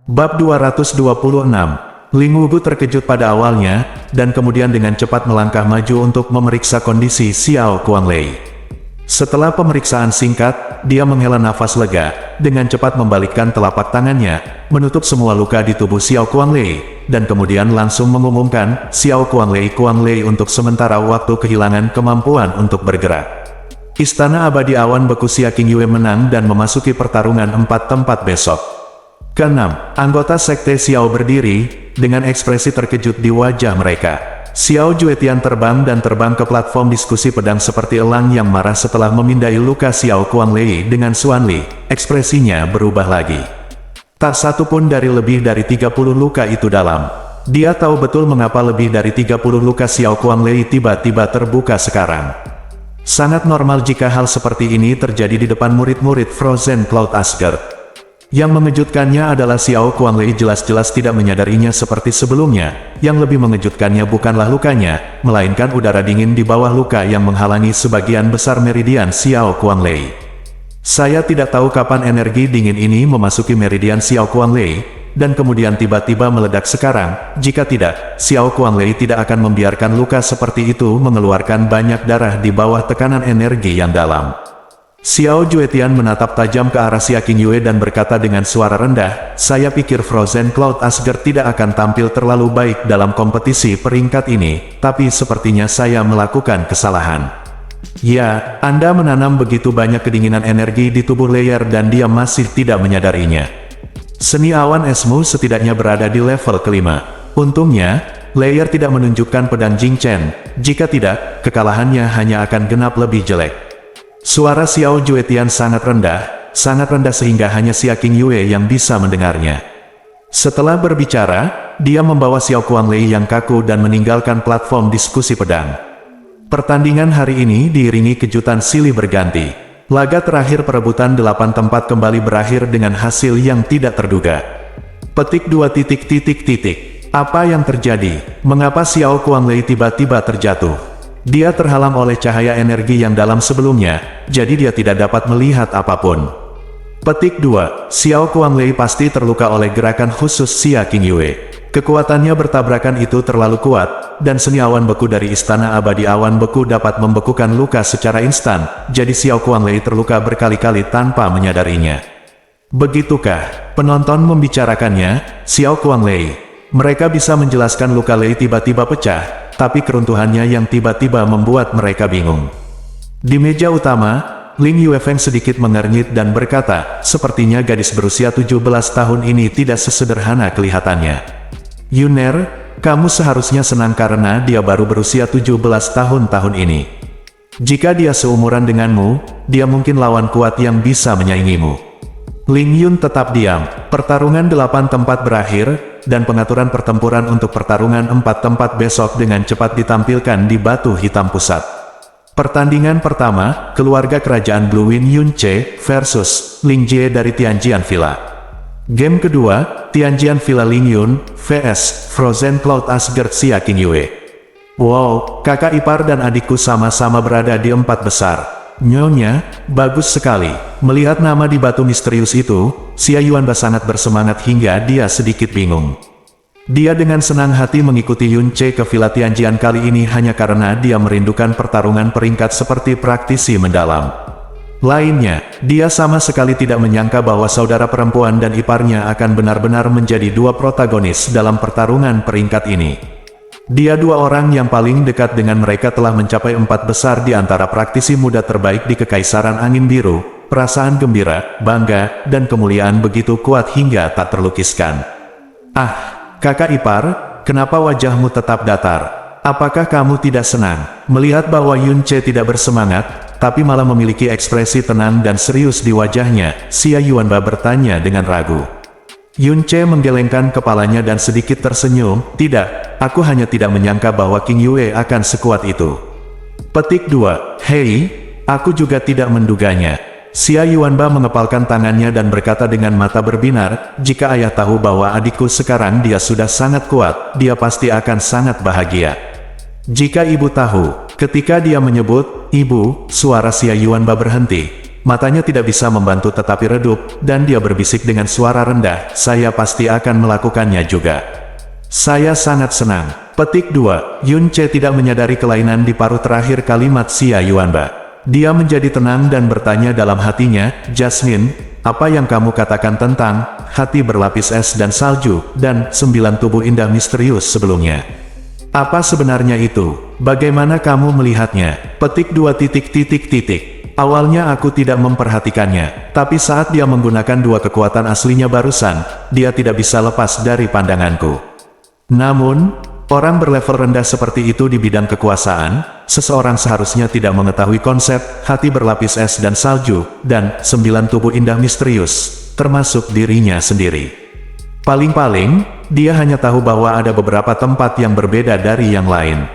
Bab 226. Ling Wubu terkejut pada awalnya, dan kemudian dengan cepat melangkah maju untuk memeriksa kondisi Xiao Kuanglei. Setelah pemeriksaan singkat, dia menghela nafas lega, dengan cepat membalikkan telapak tangannya, menutup semua luka di tubuh Xiao Kuanglei, dan kemudian langsung mengumumkan, Xiao Kuanglei untuk sementara waktu kehilangan kemampuan untuk bergerak. Istana Abadi Awan Beku Xia Qingyue menang dan memasuki pertarungan 4 tempat besok. Keenam, anggota Sekte Xiao berdiri, dengan ekspresi terkejut di wajah mereka. Xiao Juetian terbang ke platform diskusi pedang seperti elang yang marah setelah memindai luka Xiao Kuanglei dengan Xuanli. Ekspresinya berubah lagi. Tak satu pun dari lebih dari 30 luka itu dalam. Dia tahu betul mengapa lebih dari 30 luka Xiao Kuanglei tiba-tiba terbuka sekarang. Sangat normal jika hal seperti ini terjadi di depan murid-murid Frozen Cloud Asgard. Yang mengejutkannya adalah Xiao Kuanglei jelas-jelas tidak menyadarinya seperti sebelumnya. Yang lebih mengejutkannya bukanlah lukanya, melainkan udara dingin di bawah luka yang menghalangi sebagian besar meridian Xiao Kuanglei. Saya tidak tahu kapan energi dingin ini memasuki meridian Xiao Kuanglei, dan kemudian tiba-tiba meledak sekarang. Jika tidak, Xiao Kuanglei tidak akan membiarkan luka seperti itu mengeluarkan banyak darah di bawah tekanan energi yang dalam. Xiao Juetian menatap tajam ke arah Xia Qingyue dan berkata dengan suara rendah, saya pikir Frozen Cloud Asgard tidak akan tampil terlalu baik dalam kompetisi peringkat ini, tapi sepertinya saya melakukan kesalahan. Ya, Anda menanam begitu banyak kedinginan energi di tubuh Layer dan dia masih tidak menyadarinya. Seni awan esmu setidaknya berada di level kelima. Untungnya, Layer tidak menunjukkan pedang Jingchen, jika tidak, kekalahannya hanya akan genap lebih jelek. Suara Xiao Juetian sangat rendah sehingga hanya Xia Qingyue yang bisa mendengarnya. Setelah berbicara, dia membawa Xiao Kuanglei yang kaku dan meninggalkan platform diskusi pedang. Pertandingan hari ini diiringi kejutan silih berganti. Laga terakhir perebutan 8 tempat kembali berakhir dengan hasil yang tidak terduga. Petik 2. Apa yang terjadi? Mengapa Xiao Kuanglei tiba-tiba terjatuh? Dia terhalang oleh cahaya energi yang dalam sebelumnya, jadi dia tidak dapat melihat apapun. Petik 2. Xiao Kuanglei pasti terluka oleh gerakan khusus Xia Qingyue. Kekuatannya bertabrakan itu terlalu kuat, dan seni awan beku dari Istana Abadi Awan Beku dapat membekukan luka secara instan, jadi Xiao Kuanglei terluka berkali-kali tanpa menyadarinya. Begitukah? Penonton membicarakannya, Xiao Kuanglei. Mereka bisa menjelaskan luka Lei tiba-tiba pecah, tapi keruntuhannya yang tiba-tiba membuat mereka bingung. Di meja utama, Ling Yuefeng sedikit mengernyit dan berkata, sepertinya gadis berusia 17 tahun ini tidak sesederhana kelihatannya. Yuner, kamu seharusnya senang karena dia baru berusia 17 tahun ini. Jika dia seumuran denganmu, dia mungkin lawan kuat yang bisa menyaingimu. Ling Yun tetap diam. Pertarungan 8 tempat berakhir, dan pengaturan pertempuran untuk pertarungan 4 tempat besok dengan cepat ditampilkan di batu hitam pusat. Pertandingan pertama, keluarga kerajaan Blue Wind Yun Che versus Ling Jie dari Tianjian Villa. Game kedua, Tianjian Villa Ling Yun vs Frozen Cloud Asgard Xia Qingyue. Wow, kakak ipar dan adikku sama-sama berada di 4 besar. Nyonya, bagus sekali. Melihat nama di batu misterius itu, Xia Yuanba sangat bersemangat hingga dia sedikit bingung. Dia dengan senang hati mengikuti Yun Che ke Villa Tianjian kali ini hanya karena dia merindukan pertarungan peringkat seperti praktisi mendalam. Lainnya, dia sama sekali tidak menyangka bahwa saudara perempuan dan iparnya akan benar-benar menjadi dua protagonis dalam pertarungan peringkat ini. Dia dua orang yang paling dekat dengan mereka telah mencapai 4 besar di antara praktisi muda terbaik di Kekaisaran Angin Biru. Perasaan gembira, bangga, dan kemuliaan begitu kuat hingga tak terlukiskan. Ah, kakak ipar, kenapa wajahmu tetap datar? Apakah kamu tidak senang melihat bahwa Yun Che tidak bersemangat, tapi malah memiliki ekspresi tenang dan serius di wajahnya? Xia Yuanba bertanya dengan ragu. Yun Che menggelengkan kepalanya dan sedikit tersenyum, tidak, aku hanya tidak menyangka bahwa Qingyue akan sekuat itu. Petik 2. Hei, aku juga tidak menduganya. Xia Yuanba mengepalkan tangannya dan berkata dengan mata berbinar, jika ayah tahu bahwa adikku sekarang dia sudah sangat kuat, dia pasti akan sangat bahagia. Jika ibu tahu, ketika dia menyebut, ibu, suara Xia Yuanba berhenti. matanya tidak bisa membantu tetapi redup, dan dia berbisik dengan suara rendah, saya pasti akan melakukannya juga. Saya sangat senang. Petik 2. Yun Che tidak menyadari kelainan di paruh terakhir kalimat Xia Yuanba. Dia menjadi tenang dan bertanya dalam hatinya, Jasmine, apa yang kamu katakan tentang hati berlapis es dan salju, dan 9 tubuh indah misterius sebelumnya? Apa sebenarnya itu? Bagaimana kamu melihatnya? Petik 2. Awalnya aku tidak memperhatikannya, tapi saat dia menggunakan 2 kekuatan aslinya barusan, dia tidak bisa lepas dari pandanganku. Namun, orang berlevel rendah seperti itu di bidang kekuasaan, seseorang seharusnya tidak mengetahui konsep hati berlapis es dan salju, dan 9 tubuh indah misterius, termasuk dirinya sendiri. Paling-paling, dia hanya tahu bahwa ada beberapa tempat yang berbeda dari yang lain.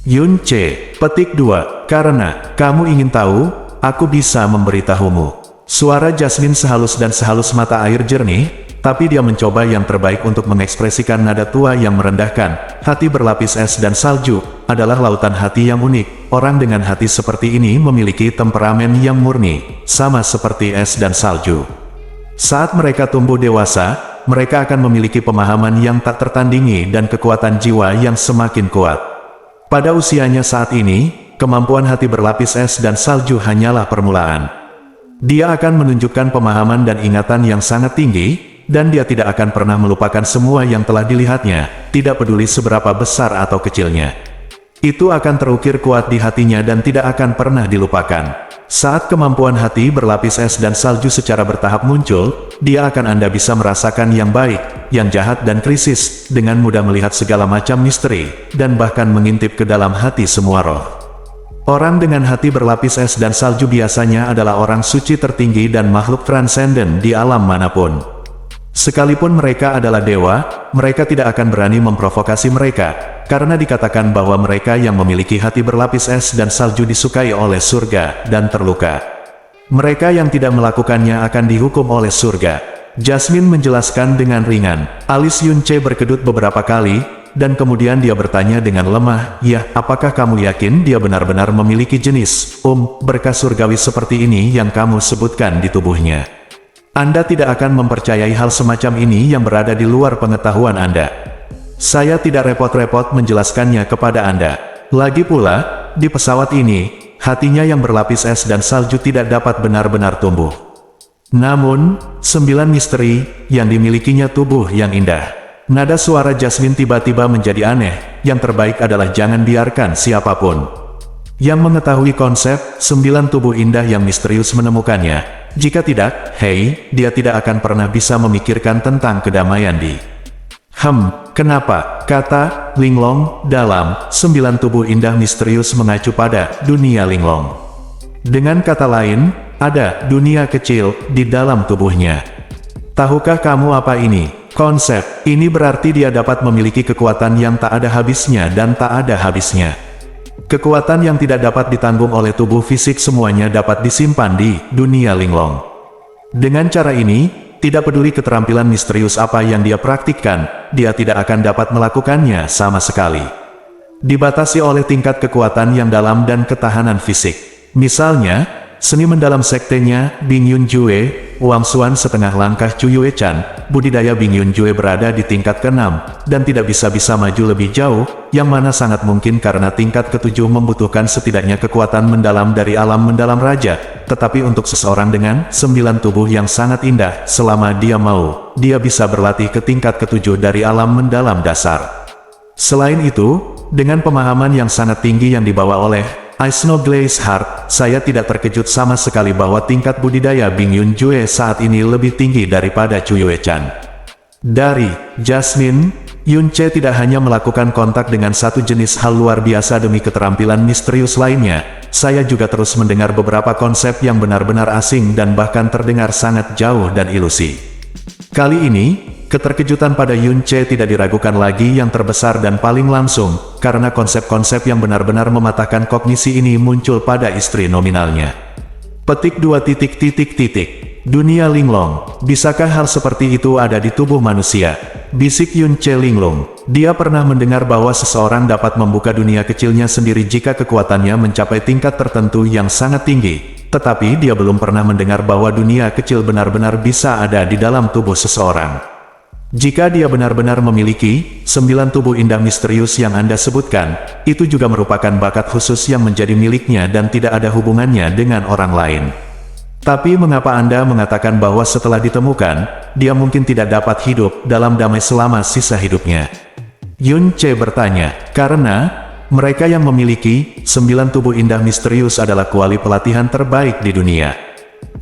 Yun Che. Petik 2. Karena kamu ingin tahu, aku bisa memberitahumu. Suara Jasmine sehalus dan sehalus mata air jernih, tapi dia mencoba yang terbaik untuk mengekspresikan nada tua yang merendahkan. Hati berlapis es dan salju adalah lautan hati yang unik. Orang dengan hati seperti ini memiliki temperamen yang murni, sama seperti es dan salju. Saat mereka tumbuh dewasa, mereka akan memiliki pemahaman yang tak tertandingi dan kekuatan jiwa yang semakin kuat. Pada usianya saat ini, kemampuan hati berlapis es dan salju hanyalah permulaan. Dia akan menunjukkan pemahaman dan ingatan yang sangat tinggi, dan dia tidak akan pernah melupakan semua yang telah dilihatnya, tidak peduli seberapa besar atau kecilnya. Itu akan terukir kuat di hatinya dan tidak akan pernah dilupakan. Saat kemampuan hati berlapis es dan salju secara bertahap muncul, dia akan Anda bisa merasakan yang baik, yang jahat dan krisis, dengan mudah melihat segala macam misteri, dan bahkan mengintip ke dalam hati semua roh. Orang dengan hati berlapis es dan salju biasanya adalah orang suci tertinggi dan makhluk transenden di alam manapun. Sekalipun mereka adalah dewa, mereka tidak akan berani memprovokasi mereka, karena dikatakan bahwa mereka yang memiliki hati berlapis es dan salju disukai oleh surga, dan terluka. Mereka yang tidak melakukannya akan dihukum oleh surga. Jasmine menjelaskan dengan ringan. Alis Yun Che berkedut beberapa kali, dan kemudian dia bertanya dengan lemah, ya, apakah kamu yakin dia benar-benar memiliki jenis, berkas surgawi seperti ini yang kamu sebutkan di tubuhnya? Anda tidak akan mempercayai hal semacam ini yang berada di luar pengetahuan Anda. Saya tidak repot-repot menjelaskannya kepada Anda. Lagi pula, di pesawat ini, hatinya yang berlapis es dan salju tidak dapat benar-benar tumbuh. Namun, 9 misteri yang dimilikinya tubuh yang indah. Nada suara Jasmine tiba-tiba menjadi aneh, yang terbaik adalah jangan biarkan siapapun yang mengetahui konsep 9 tubuh indah yang misterius menemukannya. Jika tidak, dia tidak akan pernah bisa memikirkan tentang kedamaian di kenapa? Kata Linglong dalam 9 tubuh indah misterius mengacu pada dunia Linglong. Dengan kata lain, ada dunia kecil di dalam tubuhnya. Tahukah kamu apa ini? Konsep ini berarti dia dapat memiliki kekuatan yang tak ada habisnya dan tak ada habisnya. Kekuatan yang tidak dapat ditanggung oleh tubuh fisik semuanya dapat disimpan di dunia Linglong. Dengan cara ini, tidak peduli keterampilan misterius apa yang dia praktikkan, dia tidak akan dapat melakukannya sama sekali. Dibatasi oleh tingkat kekuatan yang dalam dan ketahanan fisik. Misalnya, seni mendalam sektenya Bing Yun Jue, Wangsuan setengah langkah Cuyue Chan, budidaya Bing Yun Jue berada di tingkat ke-6, dan tidak bisa maju lebih jauh, yang mana sangat mungkin karena tingkat ke-7 membutuhkan setidaknya kekuatan mendalam dari alam mendalam raja, tetapi untuk seseorang dengan 9 tubuh yang sangat indah, selama dia mau, dia bisa berlatih ke tingkat ke-7 dari alam mendalam dasar. Selain itu, dengan pemahaman yang sangat tinggi yang dibawa oleh Snow Glaze Heart, saya tidak terkejut sama sekali bahwa tingkat budidaya Bing Yun Jue saat ini lebih tinggi daripada Cuyue Chan. Dari Jasmine, Yun Che tidak hanya melakukan kontak dengan satu jenis hal luar biasa demi keterampilan misterius lainnya, saya juga terus mendengar beberapa konsep yang benar-benar asing dan bahkan terdengar sangat jauh dan ilusi. Kali ini, keterkejutan pada Yun Che tidak diragukan lagi yang terbesar dan paling langsung, karena konsep-konsep yang benar-benar mematahkan kognisi ini muncul pada istri nominalnya. Petik 2. Dunia Linglong. Bisakah hal seperti itu ada di tubuh manusia? Bisik Yun Che linglung. Dia pernah mendengar bahwa seseorang dapat membuka dunia kecilnya sendiri jika kekuatannya mencapai tingkat tertentu yang sangat tinggi. tetapi dia belum pernah mendengar bahwa dunia kecil benar-benar bisa ada di dalam tubuh seseorang. Jika dia benar-benar memiliki 9 tubuh indah misterius yang Anda sebutkan, itu juga merupakan bakat khusus yang menjadi miliknya dan tidak ada hubungannya dengan orang lain. Tapi mengapa Anda mengatakan bahwa setelah ditemukan, dia mungkin tidak dapat hidup dalam damai selama sisa hidupnya? Yun Ce bertanya, karena mereka yang memiliki 9 tubuh indah misterius adalah kuali pelatihan terbaik di dunia.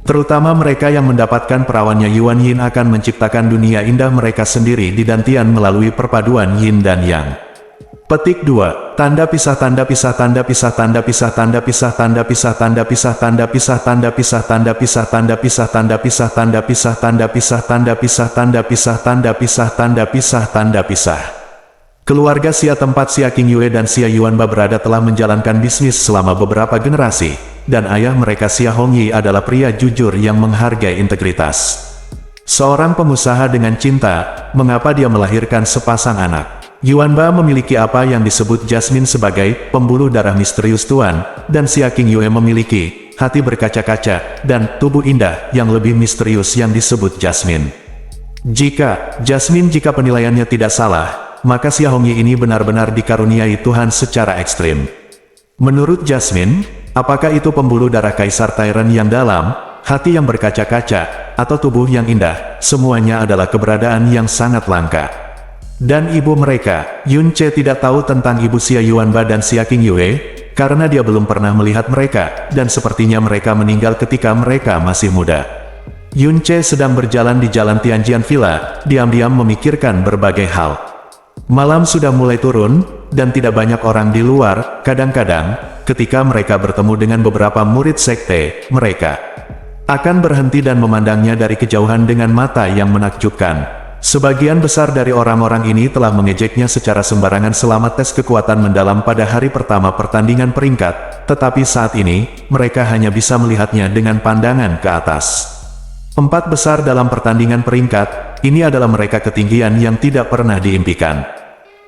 Terutama mereka yang mendapatkan perawannya Yuan Yin akan menciptakan dunia indah mereka sendiri di dantian melalui perpaduan Yin dan Yang. Petik 2. Tanda pisah tanda pisah tanda pisah tanda pisah tanda pisah tanda pisah tanda pisah tanda pisah tanda pisah tanda pisah tanda pisah tanda pisah tanda pisah tanda pisah tanda pisah tanda pisah tanda pisah tanda pisah tanda pisah. Keluarga Xia tempat Xia Qingyue dan Xia Yuanba berada telah menjalankan bisnis selama beberapa generasi, dan ayah mereka Xia Hongyi adalah pria jujur yang menghargai integritas. Seorang pengusaha dengan cinta, mengapa dia melahirkan sepasang anak? Yuanba memiliki apa yang disebut Jasmine sebagai pembuluh darah misterius Tuan, dan Xia Qingyue memiliki hati berkaca-kaca dan tubuh indah yang lebih misterius yang disebut Jasmine. Jika penilaiannya tidak salah, maka Xia Hongyi ini benar-benar dikaruniai Tuhan secara ekstrim. Menurut Jasmine, apakah itu pembuluh darah Kaisar Tyrant yang dalam, hati yang berkaca-kaca, atau tubuh yang indah, semuanya adalah keberadaan yang sangat langka. Dan ibu mereka, Yun Ce tidak tahu tentang ibu Xia Yuanba dan Xia Qingyue, karena dia belum pernah melihat mereka, dan sepertinya mereka meninggal ketika mereka masih muda. Yun Ce sedang berjalan di jalan Tianjian Villa, diam-diam memikirkan berbagai hal. Malam sudah mulai turun, dan tidak banyak orang di luar. Kadang-kadang, ketika mereka bertemu dengan beberapa murid sekte, mereka akan berhenti dan memandangnya dari kejauhan dengan mata yang menakjubkan. Sebagian besar dari orang-orang ini telah mengejeknya secara sembarangan selama tes kekuatan mendalam pada hari pertama pertandingan peringkat, tetapi saat ini, mereka hanya bisa melihatnya dengan pandangan ke atas. 4 besar dalam pertandingan peringkat, ini adalah mereka ketinggian yang tidak pernah diimpikan.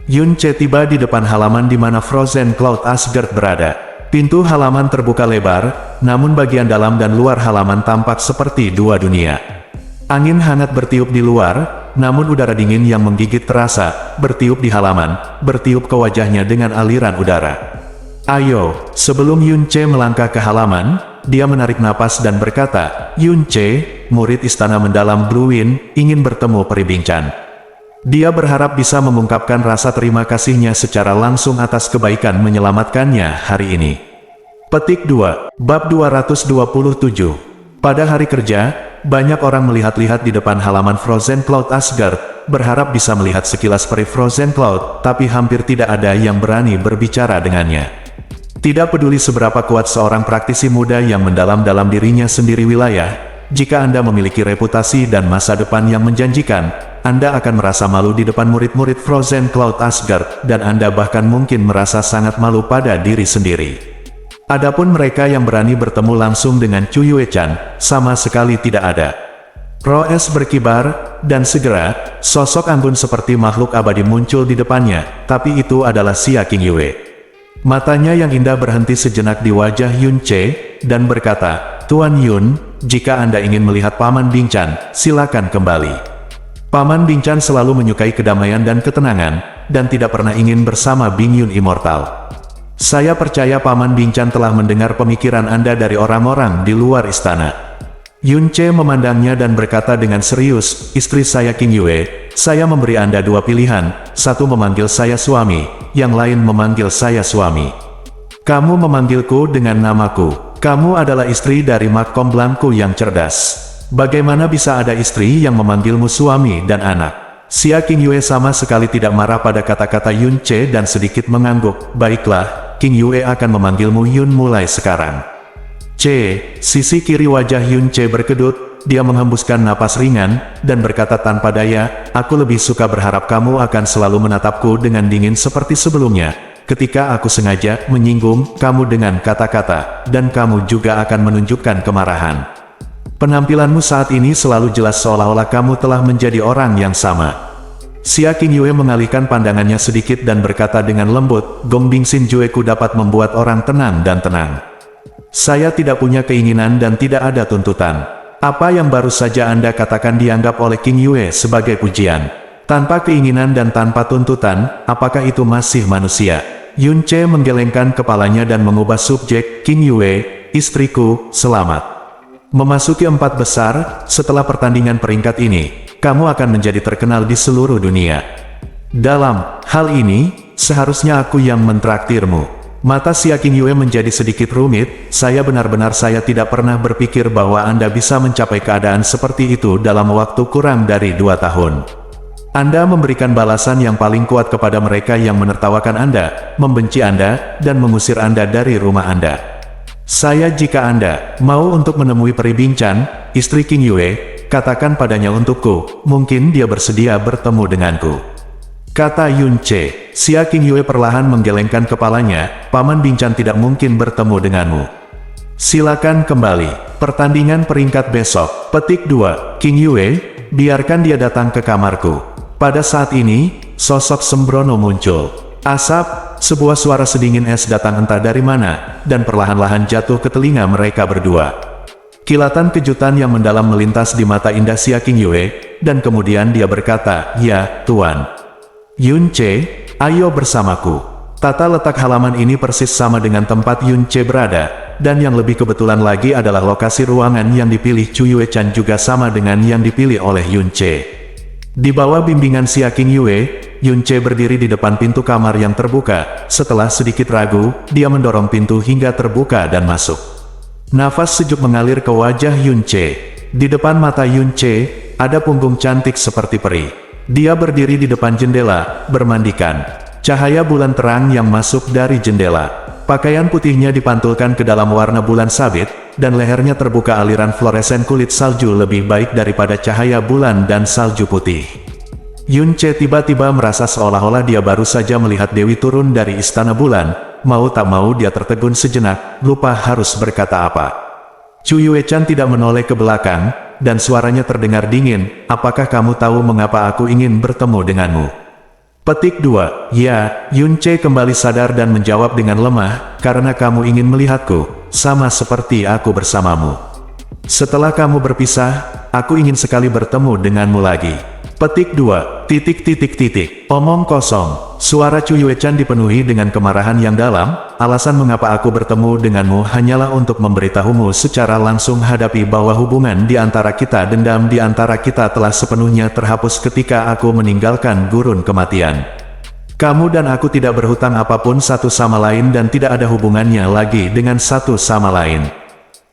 Yun Ce tiba di depan halaman di mana Frozen Cloud Asgard berada. Pintu halaman terbuka lebar, namun bagian dalam dan luar halaman tampak seperti dua dunia. Angin hangat bertiup di luar, namun udara dingin yang menggigit terasa, bertiup di halaman, bertiup ke wajahnya dengan aliran udara. Ayo, sebelum Yun Ce melangkah ke halaman, dia menarik napas dan berkata, Yun Ce, murid istana mendalam Blue Wind, ingin bertemu Peri Binchan. Dia berharap bisa mengungkapkan rasa terima kasihnya secara langsung atas kebaikan menyelamatkannya hari ini. Petik 2, Bab 227. Pada hari kerja, banyak orang melihat-lihat di depan halaman Frozen Cloud Asgard, berharap bisa melihat sekilas peri Frozen Cloud, tapi hampir tidak ada yang berani berbicara dengannya. Tidak peduli seberapa kuat seorang praktisi muda yang mendalam dalam dirinya sendiri wilayah, jika Anda memiliki reputasi dan masa depan yang menjanjikan, Anda akan merasa malu di depan murid-murid Frozen Cloud Asgard, dan Anda bahkan mungkin merasa sangat malu pada diri sendiri. Adapun mereka yang berani bertemu langsung dengan Chu Yue-chan, sama sekali tidak ada. Roh es berkibar, dan segera, sosok anggun seperti makhluk abadi muncul di depannya, tapi itu adalah Xia Qingyue. Matanya yang indah berhenti sejenak di wajah Yun Ce, dan berkata, Tuan Yun, jika Anda ingin melihat Paman Binchan, silakan kembali. Paman Binchan selalu menyukai kedamaian dan ketenangan, dan tidak pernah ingin bersama Bing Yun Immortal. Saya percaya Paman Binchan telah mendengar pemikiran Anda dari orang-orang di luar istana. Yun Ce memandangnya dan berkata dengan serius, istri saya Qingyue, saya memberi Anda dua pilihan, satu memanggil saya suami, yang lain memanggil saya suami. Kamu memanggilku dengan namaku, kamu adalah istri dari Makom Blanku yang cerdas. Bagaimana bisa ada istri yang memanggilmu suami dan anak? Xia Qingyue sama sekali tidak marah pada kata-kata Yun Ce dan sedikit mengangguk, baiklah, Qingyue akan memanggilmu Yun mulai sekarang. Sisi kiri wajah Yun Ce berkedut, dia menghembuskan napas ringan, dan berkata tanpa daya, aku lebih suka berharap kamu akan selalu menatapku dengan dingin seperti sebelumnya, ketika aku sengaja menyinggung kamu dengan kata-kata, dan kamu juga akan menunjukkan kemarahan. Penampilanmu saat ini selalu jelas seolah-olah kamu telah menjadi orang yang sama. Xia Qingyue mengalihkan pandangannya sedikit dan berkata dengan lembut, Gong Bingxin Jueku dapat membuat orang tenang dan tenang. Saya tidak punya keinginan dan tidak ada tuntutan. Apa yang baru saja Anda katakan dianggap oleh King Yue sebagai pujian. Tanpa keinginan dan tanpa tuntutan, apakah itu masih manusia? Yun Che menggelengkan kepalanya dan mengubah subjek. King Yue, istriku, selamat. Memasuki 4 besar, setelah pertandingan peringkat ini, kamu akan menjadi terkenal di seluruh dunia. Dalam hal ini, seharusnya aku yang mentraktirmu. Mata si King Yue menjadi sedikit rumit. Saya tidak pernah berpikir bahwa Anda bisa mencapai keadaan seperti itu dalam waktu kurang dari 2 tahun. Anda memberikan balasan yang paling kuat kepada mereka yang menertawakan Anda, membenci Anda, dan mengusir Anda dari rumah Anda. Jika Anda mau untuk menemui Peri Bincang, istri King Yue, katakan padanya untukku, mungkin dia bersedia bertemu denganku. Kata Yun Che. Si King Yue perlahan menggelengkan kepalanya. Paman Bincang tidak mungkin bertemu denganmu. Silakan kembali. Pertandingan peringkat besok. Petik 2. King Yue, biarkan dia datang ke kamarku. Pada saat ini, sosok sembrono muncul. Asap, sebuah suara sedingin es datang entah dari mana, dan perlahan-lahan jatuh ke telinga mereka berdua. Kilatan kejutan yang mendalam melintas di mata indah si King Yue, dan kemudian dia berkata, "Ya, Tuan." Yun Che, ayo bersamaku. Tata letak halaman ini persis sama dengan tempat Yun Che berada, dan yang lebih kebetulan lagi adalah lokasi ruangan yang dipilih Chu Yue Chan juga sama dengan yang dipilih oleh Yun Che. Di bawah bimbingan si King Yue, Yun Che berdiri di depan pintu kamar yang terbuka. Setelah sedikit ragu, dia mendorong pintu hingga terbuka dan masuk. Nafas sejuk mengalir ke wajah Yun Che. Di depan mata Yun Che, ada punggung cantik seperti peri. Dia berdiri di depan jendela, bermandikan. Cahaya bulan terang yang masuk dari jendela. Pakaian putihnya dipantulkan ke dalam warna bulan sabit, dan lehernya terbuka aliran fluoresen kulit salju lebih baik daripada cahaya bulan dan salju putih. Yun Che tiba-tiba merasa seolah-olah dia baru saja melihat Dewi turun dari istana bulan. Mau tak mau dia tertegun sejenak, lupa harus berkata apa. Chu Yue Chan tidak menoleh ke belakang, dan suaranya terdengar dingin, "Apakah kamu tahu mengapa aku ingin bertemu denganmu?" Petik 2. Ya, Yun Che kembali sadar dan menjawab dengan lemah, "Karena kamu ingin melihatku, sama seperti aku bersamamu. Setelah kamu berpisah, aku ingin sekali bertemu denganmu lagi." Petik 2. Omong kosong. Suara Chu Yue Chan dipenuhi dengan kemarahan yang dalam. "Alasan mengapa aku bertemu denganmu hanyalah untuk memberitahumu secara langsung hadapi bahwa hubungan di antara kita, dendam di antara kita telah sepenuhnya terhapus ketika aku meninggalkan gurun kematian. Kamu dan aku tidak berhutang apapun satu sama lain dan tidak ada hubungannya lagi dengan satu sama lain.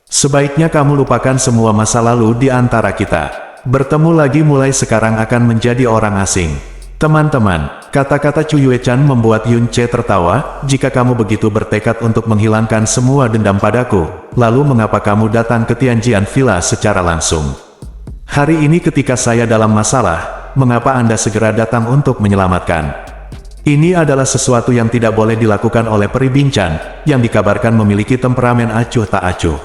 Sebaiknya kamu lupakan semua masa lalu di antara kita. Bertemu lagi mulai sekarang akan menjadi orang asing." Teman-teman, kata-kata Chu Yue Chan membuat Yun Che tertawa. "Jika kamu begitu bertekad untuk menghilangkan semua dendam padaku, lalu mengapa kamu datang ke Tianjian Villa secara langsung? Hari ini ketika saya dalam masalah, mengapa Anda segera datang untuk menyelamatkan? Ini adalah sesuatu yang tidak boleh dilakukan oleh Peri Bincang, yang dikabarkan memiliki temperamen acuh tak acuh.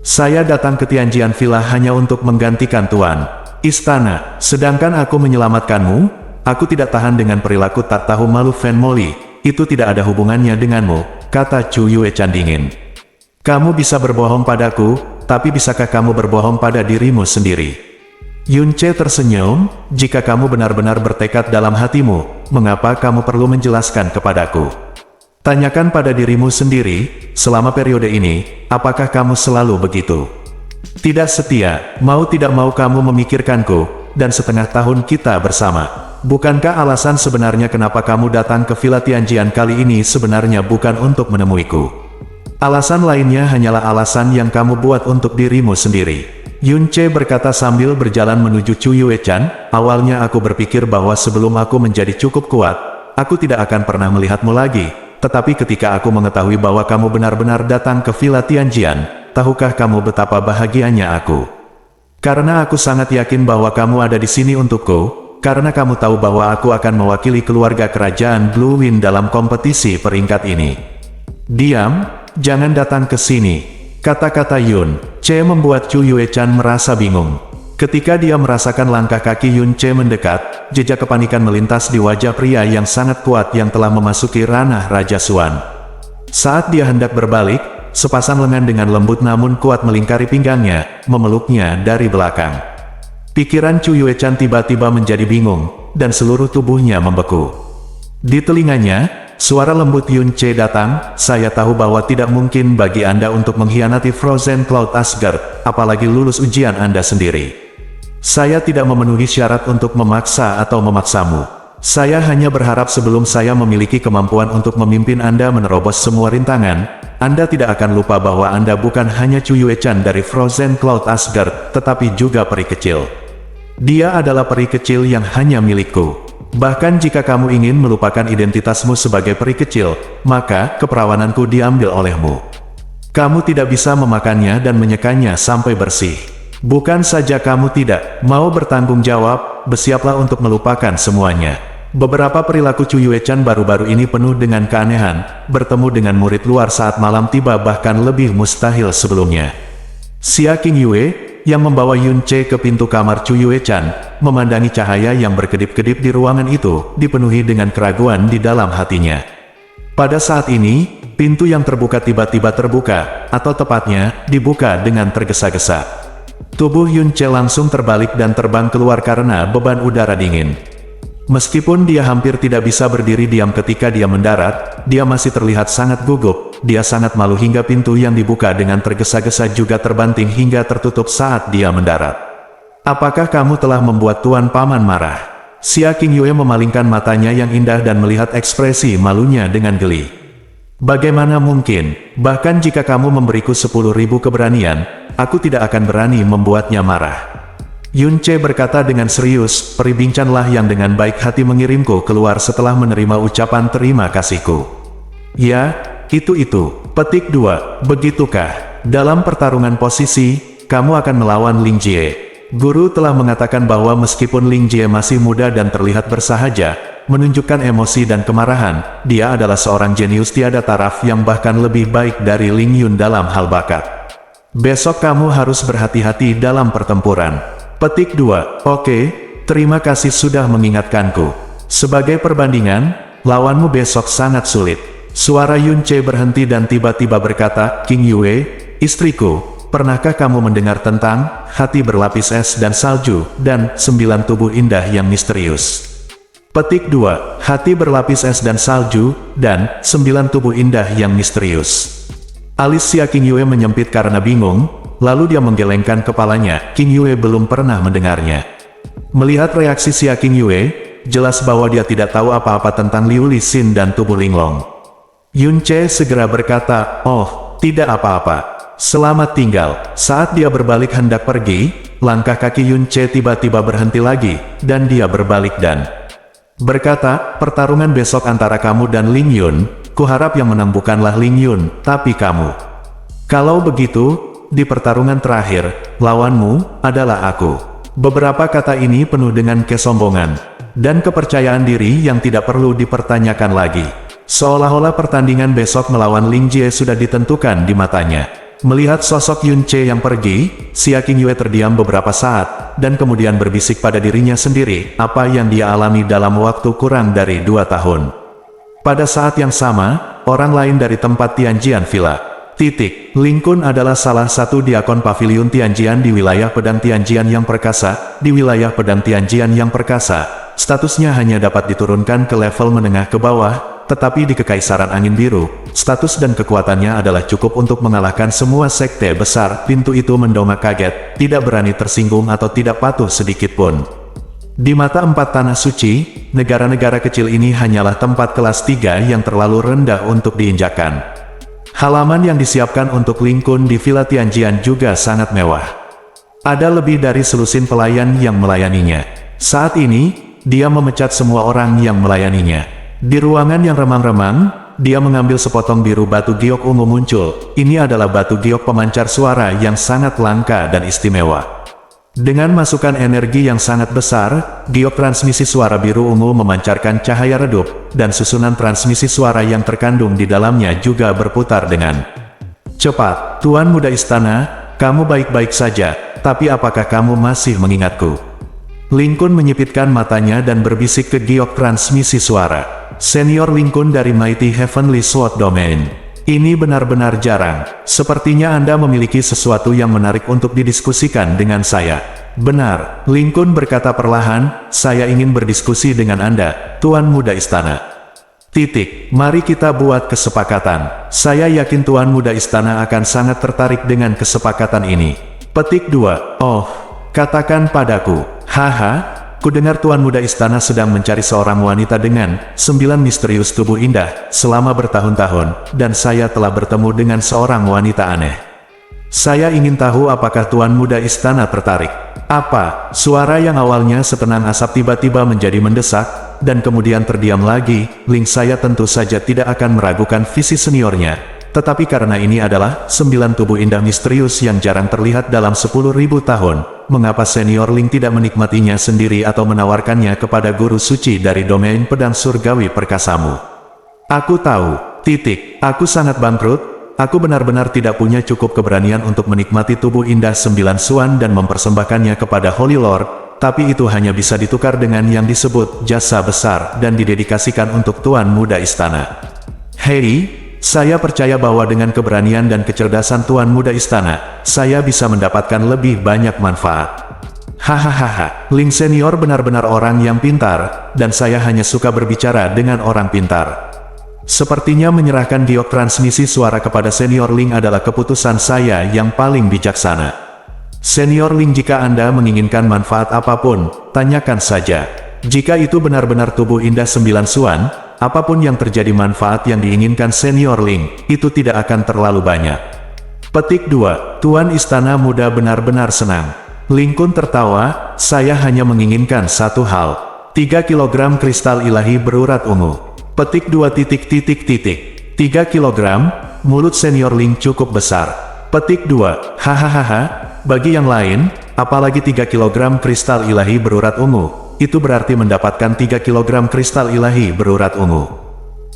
Saya datang ke Tianjian Villa hanya untuk menggantikan Tuan Istana, sedangkan aku menyelamatkanmu. Aku tidak tahan dengan perilaku tak tahu malu Fan Molly. Itu tidak ada hubungannya denganmu," kata Chu Yue Chan dingin. "Kamu bisa berbohong padaku, tapi bisakah kamu berbohong pada dirimu sendiri?" Yun Che tersenyum, "Jika kamu benar-benar bertekad dalam hatimu, mengapa kamu perlu menjelaskan kepadaku? Tanyakan pada dirimu sendiri, selama periode ini, apakah kamu selalu begitu? Tidak setia, mau tidak mau kamu memikirkanku, dan setengah tahun kita bersama. Bukankah alasan sebenarnya kenapa kamu datang ke Villa Tianjian kali ini sebenarnya bukan untuk menemuiku? Alasan lainnya hanyalah alasan yang kamu buat untuk dirimu sendiri." Yun Che berkata sambil berjalan menuju Chu Yue Chan, "Awalnya aku berpikir bahwa sebelum aku menjadi cukup kuat, aku tidak akan pernah melihatmu lagi. Tetapi ketika aku mengetahui bahwa kamu benar-benar datang ke Villa Tianjian, tahukah kamu betapa bahagianya aku? Karena aku sangat yakin bahwa kamu ada di sini untukku, karena kamu tahu bahwa aku akan mewakili keluarga kerajaan Blue Wind dalam kompetisi peringkat ini." "Diam, jangan datang ke sini," kata-kata Yun Che membuat Chu Yue Chan merasa bingung. Ketika dia merasakan langkah kaki Yun Che mendekat, jejak kepanikan melintas di wajah pria yang sangat kuat yang telah memasuki ranah Raja Suan. Saat dia hendak berbalik, sepasang lengan dengan lembut namun kuat melingkari pinggangnya, memeluknya dari belakang. Pikiran Chu Yue-chan tiba-tiba menjadi bingung, dan seluruh tubuhnya membeku. Di telinganya, suara lembut Yun Ce datang, "Saya tahu bahwa tidak mungkin bagi Anda untuk mengkhianati Frozen Cloud Asgard, apalagi lulus ujian Anda sendiri. Saya tidak memenuhi syarat untuk memaksa atau memaksamu. Saya hanya berharap sebelum saya memiliki kemampuan untuk memimpin Anda menerobos semua rintangan, Anda tidak akan lupa bahwa Anda bukan hanya Chu Yue-chan dari Frozen Cloud Asgard, tetapi juga peri kecil. Dia adalah peri kecil yang hanya milikku. Bahkan jika kamu ingin melupakan identitasmu sebagai peri kecil, maka keperawananku diambil olehmu. Kamu tidak bisa memakannya dan menyekannya sampai bersih. Bukan saja kamu tidak mau bertanggung jawab, bersiaplah untuk melupakan semuanya." Beberapa perilaku Chu Yue-chan baru-baru ini penuh dengan keanehan, bertemu dengan murid luar saat malam tiba bahkan lebih mustahil sebelumnya. Xia Qingyue, yang membawa Yun Ce ke pintu kamar Chu Yue-chan, memandangi cahaya yang berkedip-kedip di ruangan itu, dipenuhi dengan keraguan di dalam hatinya. Pada saat ini, pintu yang terbuka tiba-tiba terbuka, atau tepatnya, dibuka dengan tergesa-gesa. Tubuh Yun Ce langsung terbalik dan terbang keluar karena beban udara dingin. Meskipun dia hampir tidak bisa berdiri diam ketika dia mendarat, dia masih terlihat sangat gugup. Dia sangat malu hingga pintu yang dibuka dengan tergesa-gesa juga terbanting hingga tertutup saat dia mendarat. "Apakah kamu telah membuat Tuan Paman marah?" Xia Qingyue memalingkan matanya yang indah dan melihat ekspresi malunya dengan geli. "Bagaimana mungkin, bahkan jika kamu memberiku 10.000 keberanian, aku tidak akan berani membuatnya marah." Yun Ce berkata dengan serius, "Peri Bincanlah yang dengan baik hati mengirimku keluar setelah menerima ucapan terima kasihku." "Ya, itu. Petik 2, begitukah? Dalam pertarungan posisi, kamu akan melawan Ling Jie. Guru telah mengatakan bahwa meskipun Ling Jie masih muda dan terlihat bersahaja, menunjukkan emosi dan kemarahan, dia adalah seorang jenius tiada taraf yang bahkan lebih baik dari Ling Yun dalam hal bakat. Besok kamu harus berhati-hati dalam pertempuran." Petik 2, "Oke, terima kasih sudah mengingatkanku. Sebagai perbandingan, lawanmu besok sangat sulit." Suara Yun Ce berhenti dan tiba-tiba berkata, "Qingyue, istriku, pernahkah kamu mendengar tentang hati berlapis es dan salju, dan 9 tubuh indah yang misterius?" Petik 2, "Hati berlapis es dan salju, dan 9 tubuh indah yang misterius." Alis Xia Qingyue menyempit karena bingung, lalu dia menggelengkan kepalanya. Qingyue belum pernah mendengarnya. Melihat reaksi Xia Qingyue, jelas bahwa dia tidak tahu apa-apa tentang Liu Lixin dan tubuh linglong. Yun Ce segera berkata, "Oh, tidak apa-apa. Selamat tinggal." Saat dia berbalik hendak pergi, langkah kaki Yun Ce tiba-tiba berhenti lagi, dan dia berbalik dan berkata, "Pertarungan besok antara kamu dan Ling Yun, kuharap yang menang bukanlah Ling Yun, tapi kamu. Kalau begitu, di pertarungan terakhir, lawanmu adalah aku." Beberapa kata ini penuh dengan kesombongan dan kepercayaan diri yang tidak perlu dipertanyakan lagi. Seolah-olah pertandingan besok melawan Ling Jie sudah ditentukan di matanya. Melihat sosok Yun Ce yang pergi, Xia Qingyue terdiam beberapa saat, dan kemudian berbisik pada dirinya sendiri, apa yang dia alami dalam waktu kurang dari 2 tahun. Pada saat yang sama, orang lain dari tempat Tianjian Villa. Ling Kun adalah salah satu diakon paviliun Tianjian di wilayah pedang Tianjian yang perkasa. Di wilayah pedang Tianjian yang perkasa, statusnya hanya dapat diturunkan ke level menengah ke bawah, tetapi di Kekaisaran Angin Biru, status dan kekuatannya adalah cukup untuk mengalahkan semua sekte besar. Pintu itu mendongak kaget, tidak berani tersinggung atau tidak patuh sedikit pun. Di mata 4 tanah suci, negara-negara kecil ini hanyalah tempat kelas 3 yang terlalu rendah untuk diinjakan. Halaman yang disiapkan untuk Ling Kun di Villa Tianjian juga sangat mewah. Ada lebih dari selusin pelayan yang melayaninya. Saat ini, dia memecat semua orang yang melayaninya. Di ruangan yang remang-remang, dia mengambil sepotong biru batu giok ungu muncul. Ini adalah batu giok pemancar suara yang sangat langka dan istimewa. Dengan masukan energi yang sangat besar, giok transmisi suara biru ungu memancarkan cahaya redup, dan susunan transmisi suara yang terkandung di dalamnya juga berputar dengan cepat. "Tuan Muda Istana, kamu baik-baik saja, tapi apakah kamu masih mengingatku?" Ling Kun menyipitkan matanya dan berbisik ke giok transmisi suara. "Senior Ling Kun dari Mighty Heavenly Sword Domain. Ini benar-benar jarang. Sepertinya Anda memiliki sesuatu yang menarik untuk didiskusikan dengan saya. Benar, Lincoln berkata perlahan, saya ingin berdiskusi dengan Anda, Tuan Muda Istana. Mari kita buat kesepakatan. Saya yakin Tuan Muda Istana akan sangat tertarik dengan kesepakatan ini. Petik 2. Oh, katakan padaku. Haha. Kudengar Tuan Muda Istana sedang mencari seorang wanita dengan 9 misterius tubuh indah selama bertahun-tahun, dan saya telah bertemu dengan seorang wanita aneh. Saya ingin tahu apakah Tuan Muda Istana tertarik. Apa? Suara yang awalnya setenang asap tiba-tiba menjadi mendesak, dan kemudian terdiam lagi. Ling saya tentu saja tidak akan meragukan visi seniornya. Tetapi karena ini adalah 9 tubuh indah misterius yang jarang terlihat dalam 10.000 tahun, mengapa senior Ling tidak menikmatinya sendiri atau menawarkannya kepada guru suci dari domain pedang surgawi perkasamu? Aku tahu, aku sangat bangkrut, aku benar-benar tidak punya cukup keberanian untuk menikmati tubuh indah 9 suan dan mempersembahkannya kepada Holy Lord, tapi itu hanya bisa ditukar dengan yang disebut jasa besar dan didedikasikan untuk Tuan Muda Istana. Hei, saya percaya bahwa dengan keberanian dan kecerdasan Tuan Muda Istana, saya bisa mendapatkan lebih banyak manfaat. Hahaha, Ling Senior benar-benar orang yang pintar, dan saya hanya suka berbicara dengan orang pintar. Sepertinya menyerahkan giok transmisi suara kepada Senior Ling adalah keputusan saya yang paling bijaksana. Senior Ling, jika Anda menginginkan manfaat apapun, tanyakan saja. Jika itu benar-benar tubuh indah 9 suan, apapun yang terjadi manfaat yang diinginkan Senior Ling, itu tidak akan terlalu banyak. Petik 2. Tuan Istana Muda benar-benar senang. Lincoln tertawa, saya hanya menginginkan satu hal. 3 kilogram kristal ilahi berurat ungu. Petik 2. 3 kilogram, mulut Senior Ling cukup besar. Petik 2. Hahaha, bagi yang lain, apalagi 3 kilogram kristal ilahi berurat ungu. Itu berarti mendapatkan 3 kilogram kristal ilahi berurat ungu.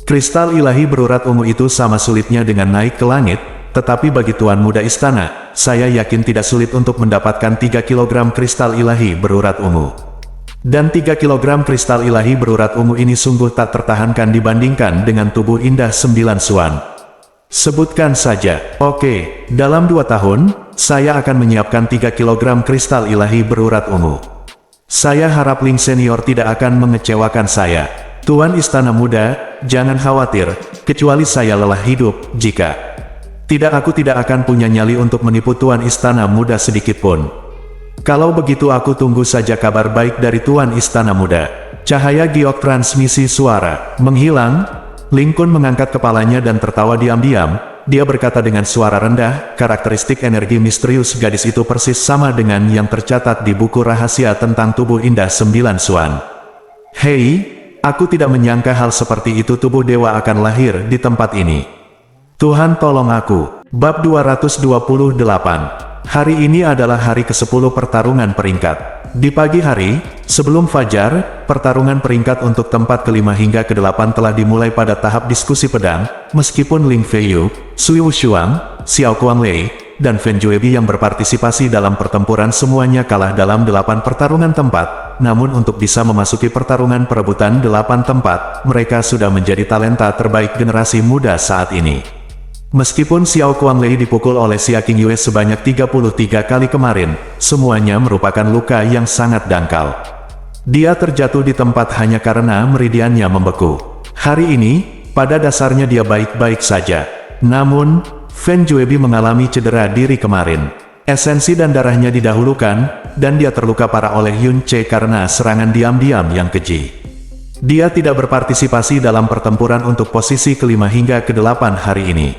Kristal ilahi berurat ungu itu sama sulitnya dengan naik ke langit, tetapi bagi Tuan Muda Istana, saya yakin tidak sulit untuk mendapatkan 3 kilogram kristal ilahi berurat ungu. Dan 3 kilogram kristal ilahi berurat ungu ini sungguh tak tertahankan dibandingkan dengan tubuh indah 9 suan. Sebutkan saja. Oke, dalam 2 tahun, saya akan menyiapkan 3 kilogram kristal ilahi berurat ungu. Saya harap Ling Senior tidak akan mengecewakan saya. Tuan Istana Muda, jangan khawatir, kecuali saya lelah hidup, jika tidak aku tidak akan punya nyali untuk menipu Tuan Istana Muda sedikitpun. Kalau begitu aku tunggu saja kabar baik dari Tuan Istana Muda. Cahaya giok transmisi suara menghilang. Lincoln mengangkat kepalanya dan tertawa diam-diam. Dia berkata dengan suara rendah, karakteristik energi misterius gadis itu persis sama dengan yang tercatat di buku rahasia tentang tubuh indah 9 suan. Hei, aku tidak menyangka hal seperti itu tubuh dewa akan lahir di tempat ini. Tuhan tolong aku. Bab 228. Hari ini adalah hari ke-10 pertarungan peringkat. Di pagi hari, sebelum fajar, pertarungan peringkat untuk tempat ke-5 hingga ke-8 telah dimulai pada tahap diskusi pedang, meskipun Ling Feiyu, Sui Wushuang, Xiao Kuanglei, dan Fen Juebi yang berpartisipasi dalam pertempuran semuanya kalah dalam 8 pertarungan tempat, namun untuk bisa memasuki pertarungan perebutan 8 tempat, mereka sudah menjadi talenta terbaik generasi muda saat ini. Meskipun Xiao Kuanglei dipukul oleh Xia Qingyue sebanyak 33 kali kemarin, semuanya merupakan luka yang sangat dangkal. Dia terjatuh di tempat hanya karena meridiannya membeku. Hari ini, pada dasarnya dia baik-baik saja. Namun, Fen Juebi mengalami cedera diri kemarin. Esensi dan darahnya didahulukan, dan dia terluka parah oleh Yun Che karena serangan diam-diam yang keji. Dia tidak berpartisipasi dalam pertempuran untuk posisi ke-5 hingga ke-8 hari ini.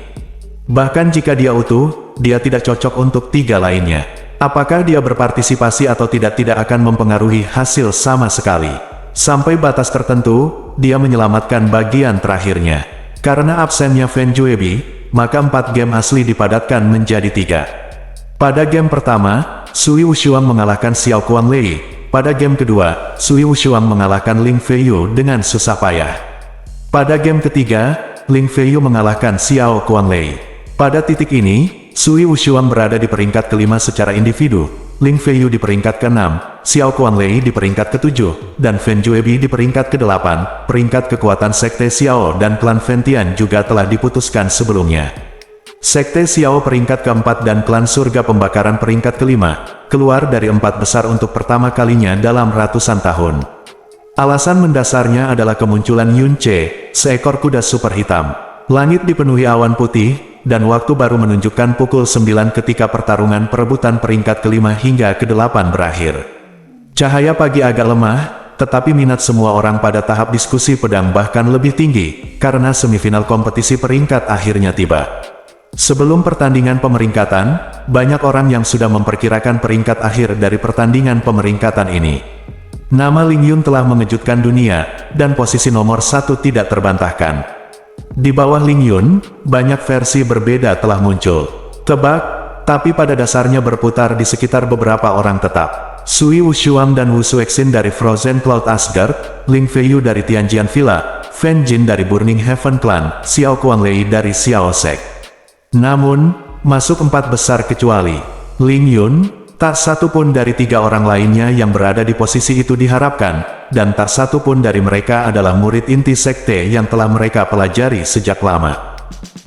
Bahkan jika dia utuh, dia tidak cocok untuk 3 lainnya. Apakah dia berpartisipasi atau tidak akan mempengaruhi hasil sama sekali. Sampai batas tertentu, dia menyelamatkan bagian terakhirnya. Karena absennya Fen Juebi, maka 4 game asli dipadatkan menjadi 3. Pada game pertama, Sui Wushuang mengalahkan Xiao Kuanglei. Pada game kedua, Sui Wushuang mengalahkan Ling Feiyu dengan susah payah. Pada game ketiga, Ling Feiyu mengalahkan Xiao Kuanglei. Pada titik ini, Sui Wushuang berada di peringkat ke-5 secara individu, Ling Feiyu di peringkat ke-6, Xiao Kuanglei di peringkat ke-7, dan Fen Juebi di peringkat ke-8. Peringkat kekuatan Sekte Xiao dan klan Fentian juga telah diputuskan sebelumnya. Sekte Xiao peringkat ke-4 dan klan Surga Pembakaran peringkat ke-5, keluar dari 4 besar untuk pertama kalinya dalam ratusan tahun. Alasan mendasarnya adalah kemunculan Yun Ce, seekor kuda super hitam. Langit dipenuhi awan putih, dan waktu baru menunjukkan pukul 9 ketika pertarungan perebutan peringkat ke-5 hingga ke-8 berakhir. Cahaya pagi agak lemah, tetapi minat semua orang pada tahap diskusi pedang bahkan lebih tinggi, karena semifinal kompetisi peringkat akhirnya tiba. Sebelum pertandingan pemeringkatan, banyak orang yang sudah memperkirakan peringkat akhir dari pertandingan pemeringkatan ini. Nama Ling Yun telah mengejutkan dunia, dan posisi nomor 1 tidak terbantahkan. Di bawah Ling Yun, banyak versi berbeda telah muncul. Tebak, tapi pada dasarnya berputar di sekitar beberapa orang tetap. Sui Wushuang dan Wu Suexin dari Frozen Cloud Asgard, Ling Feiyu dari Tianjian Villa, Fen Jin dari Burning Heaven Clan, Xiao Kuanglei dari Xiao Sek. Namun, masuk 4 besar kecuali Ling Yun, tak satu pun dari 3 orang lainnya yang berada di posisi itu diharapkan, dan tak satu pun dari mereka adalah murid inti sekte yang telah mereka pelajari sejak lama.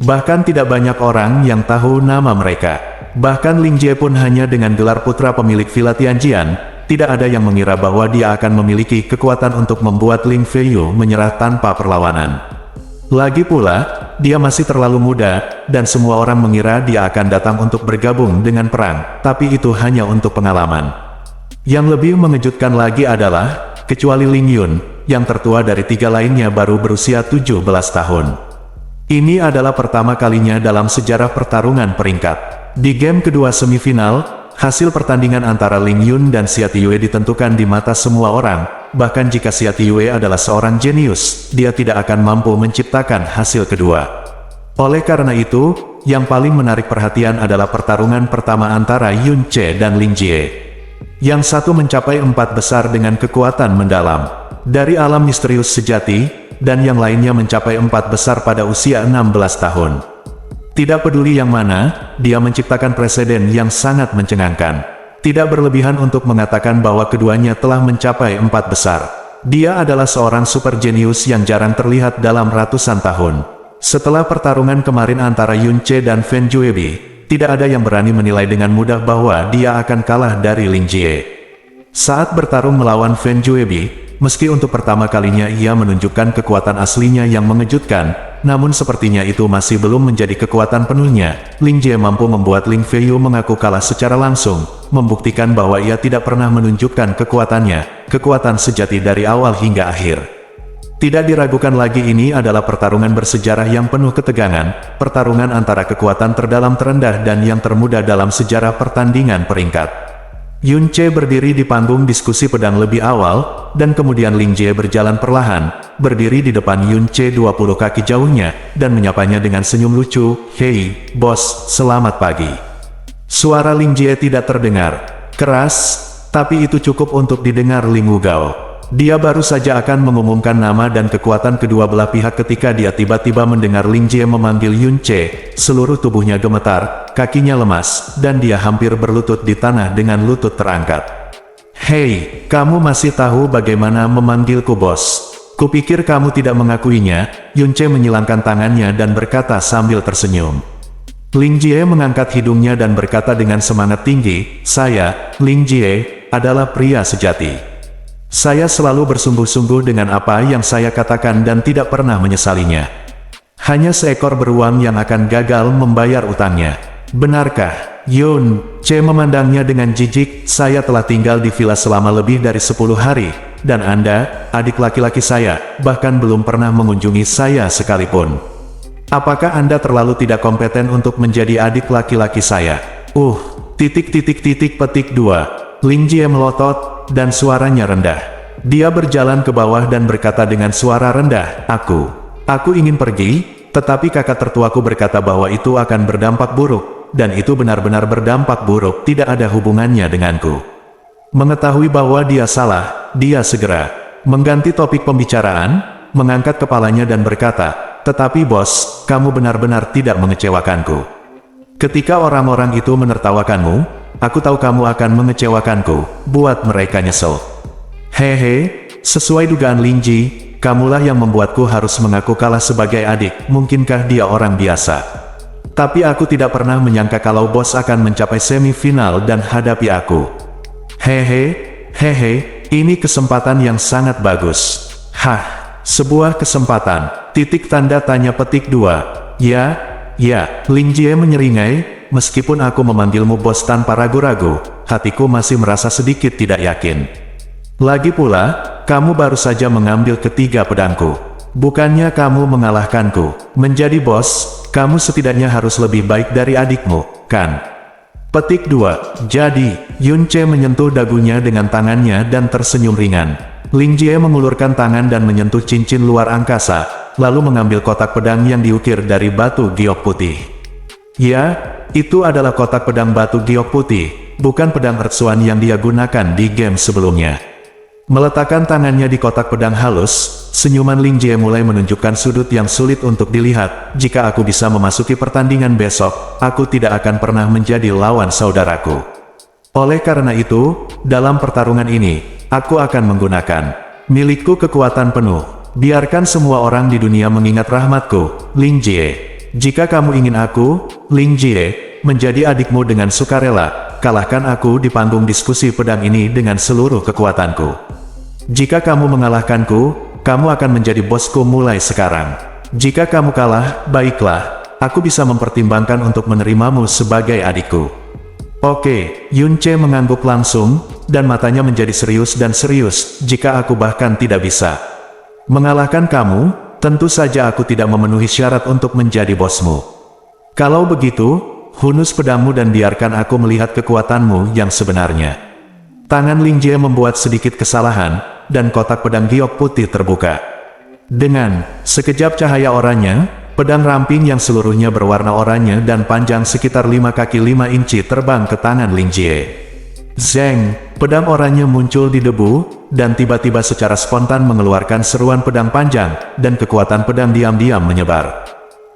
Bahkan tidak banyak orang yang tahu nama mereka. Bahkan Ling Jie pun hanya dengan gelar putra pemilik Villa Tianjian, tidak ada yang mengira bahwa dia akan memiliki kekuatan untuk membuat Ling Feiyu menyerah tanpa perlawanan. Lagi pula, dia masih terlalu muda, dan semua orang mengira dia akan datang untuk bergabung dengan perang, tapi itu hanya untuk pengalaman. Yang lebih mengejutkan lagi adalah, kecuali Ling Yun, yang tertua dari 3 lainnya baru berusia 17 tahun. Ini adalah pertama kalinya dalam sejarah pertarungan peringkat. Di game kedua semifinal, hasil pertandingan antara Ling Yun dan Xia Tiyue ditentukan di mata semua orang, bahkan jika Xia Tiyue adalah seorang jenius, dia tidak akan mampu menciptakan hasil kedua. Oleh karena itu, yang paling menarik perhatian adalah pertarungan pertama antara Yun Ce dan Ling Jie. Yang satu mencapai 4 besar dengan kekuatan mendalam dari alam misterius sejati, dan yang lainnya mencapai 4 besar pada usia 16 tahun. Tidak peduli yang mana, dia menciptakan preseden yang sangat mencengangkan. Tidak berlebihan untuk mengatakan bahwa keduanya telah mencapai 4 besar. Dia adalah seorang super jenius yang jarang terlihat dalam ratusan tahun. Setelah pertarungan kemarin antara Yun Ce dan Fen Juebi, tidak ada yang berani menilai dengan mudah bahwa dia akan kalah dari Ling Jie. Saat bertarung melawan Fen Juebi, meski untuk pertama kalinya ia menunjukkan kekuatan aslinya yang mengejutkan, namun sepertinya itu masih belum menjadi kekuatan penuhnya. Ling Jie mampu membuat Ling Feiyu mengaku kalah secara langsung, membuktikan bahwa ia tidak pernah menunjukkan kekuatannya, kekuatan sejati dari awal hingga akhir. Tidak diragukan lagi, ini adalah pertarungan bersejarah yang penuh ketegangan, pertarungan antara kekuatan terdalam terendah dan yang termuda dalam sejarah pertandingan peringkat. Yun Ce berdiri di panggung diskusi pedang lebih awal, dan kemudian Ling Jie berjalan perlahan, berdiri di depan Yun Ce 20 kaki jauhnya, dan menyapanya dengan senyum lucu, "Hei, bos, selamat pagi." Suara Ling Jie tidak terdengar keras, tapi itu cukup untuk didengar Ling Wugao. Dia baru saja akan mengumumkan nama dan kekuatan kedua belah pihak ketika dia tiba-tiba mendengar Ling Jie memanggil Yun Ce. Seluruh tubuhnya gemetar, kakinya lemas, dan dia hampir berlutut di tanah dengan lutut terangkat. "Hei, kamu masih tahu bagaimana memanggilku bos? Kupikir kamu tidak mengakuinya." Yun Ce menyilangkan tangannya dan berkata sambil tersenyum. Ling Jie mengangkat hidungnya dan berkata dengan semangat tinggi, "Saya, Ling Jie, adalah pria sejati. Saya selalu bersungguh-sungguh dengan apa yang saya katakan dan tidak pernah menyesalinya. Hanya seekor beruang yang akan gagal membayar utangnya." "Benarkah?" Yun Ce memandangnya dengan jijik. "Saya telah tinggal di villa selama lebih dari 10 hari, dan Anda, adik laki-laki saya, bahkan belum pernah mengunjungi saya sekalipun. Apakah Anda terlalu tidak kompeten untuk menjadi adik laki-laki saya?" Petik 2. Ling Jie melotot, dan suaranya rendah. Dia berjalan ke bawah dan berkata dengan suara rendah, Aku ingin pergi, tetapi kakak tertuaku berkata bahwa itu akan berdampak buruk, dan itu benar-benar berdampak buruk, tidak ada hubungannya denganku." Mengetahui bahwa dia salah, dia segera mengganti topik pembicaraan, mengangkat kepalanya dan berkata, "Tetapi bos, kamu benar-benar tidak mengecewakanku. Ketika orang-orang itu menertawakanmu, Aku tahu kamu akan mengecewakanku, buat mereka nyesel. Hehe, sesuai dugaan Ling Ji, kamulah yang membuatku harus mengaku kalah sebagai adik. Mungkinkah dia orang biasa? Tapi aku tidak pernah menyangka kalau bos akan mencapai semifinal dan hadapi aku. Hehe, ini kesempatan yang sangat bagus. Hah, sebuah kesempatan, titik tanda tanya petik 2. Ya, Ling Jie menyeringai, meskipun aku memanggilmu bos tanpa ragu-ragu, hatiku masih merasa sedikit tidak yakin. Lagi pula, kamu baru saja mengambil ketiga pedangku. Bukannya kamu mengalahkanku. Menjadi bos, kamu setidaknya harus lebih baik dari adikmu, kan? Petik 2. Jadi, Yun Ce menyentuh dagunya dengan tangannya dan tersenyum ringan. Ling Jie mengulurkan tangan dan menyentuh cincin luar angkasa, lalu mengambil kotak pedang yang diukir dari batu giok putih. Ya, itu adalah kotak pedang batu giok putih, bukan pedang Earth yang dia gunakan di game sebelumnya. Meletakkan tangannya di kotak pedang halus, senyuman Ling Jie mulai menunjukkan sudut yang sulit untuk dilihat. Jika aku bisa memasuki pertandingan besok, aku tidak akan pernah menjadi lawan saudaraku. Oleh karena itu, dalam pertarungan ini, aku akan menggunakan milikku kekuatan penuh. Biarkan semua orang di dunia mengingat rahmatku, Ling Jie. Jika kamu ingin aku, Ling Jie, menjadi adikmu dengan sukarela, kalahkan aku di panggung diskusi pedang ini dengan seluruh kekuatanku. Jika kamu mengalahkanku, kamu akan menjadi bosku mulai sekarang. Jika kamu kalah, baiklah, aku bisa mempertimbangkan untuk menerimamu sebagai adikku. Oke, Yun Ce mengangguk langsung, dan matanya menjadi serius dan serius, jika aku bahkan tidak bisa mengalahkan kamu, tentu saja aku tidak memenuhi syarat untuk menjadi bosmu. Kalau begitu, hunus pedangmu dan biarkan aku melihat kekuatanmu yang sebenarnya. Tangan Ling Jie membuat sedikit kesalahan, dan kotak pedang giok putih terbuka. Dengan sekejap cahaya oranye, pedang ramping yang seluruhnya berwarna oranye dan panjang sekitar 5 kaki 5 inci terbang ke tangan Ling Jie. Zeng, pedang oranye muncul di debu, dan tiba-tiba secara spontan mengeluarkan seruan pedang panjang, dan kekuatan pedang diam-diam menyebar.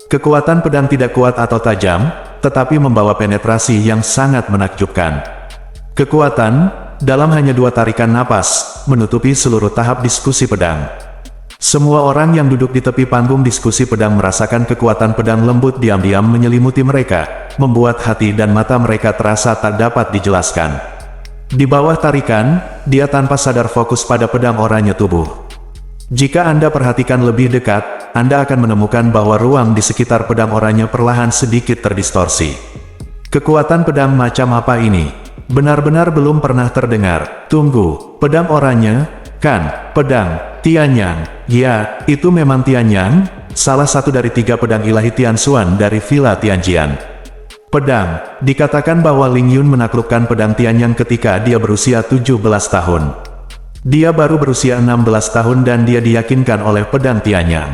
Kekuatan pedang tidak kuat atau tajam, tetapi membawa penetrasi yang sangat menakjubkan. Kekuatan, dalam hanya 2 tarikan napas, menutupi seluruh tahap diskusi pedang. Semua orang yang duduk di tepi panggung diskusi pedang merasakan kekuatan pedang lembut diam-diam menyelimuti mereka, membuat hati dan mata mereka terasa tak dapat dijelaskan. Di bawah tarikan, dia tanpa sadar fokus pada pedang oranye tubuh. Jika Anda perhatikan lebih dekat, Anda akan menemukan bahwa ruang di sekitar pedang oranye perlahan sedikit terdistorsi. Kekuatan pedang macam apa ini? Benar-benar belum pernah terdengar. Tunggu, pedang oranye, kan? Pedang Tianyang. Ya, itu memang Tianyang, salah satu dari 3 pedang ilahi Tianxuan dari Villa Tianjian. Pedang, dikatakan bahwa Ling Yun menaklukkan pedang Tianyang ketika dia berusia 17 tahun. Dia baru berusia 16 tahun dan dia diyakinkan oleh pedang Tianyang.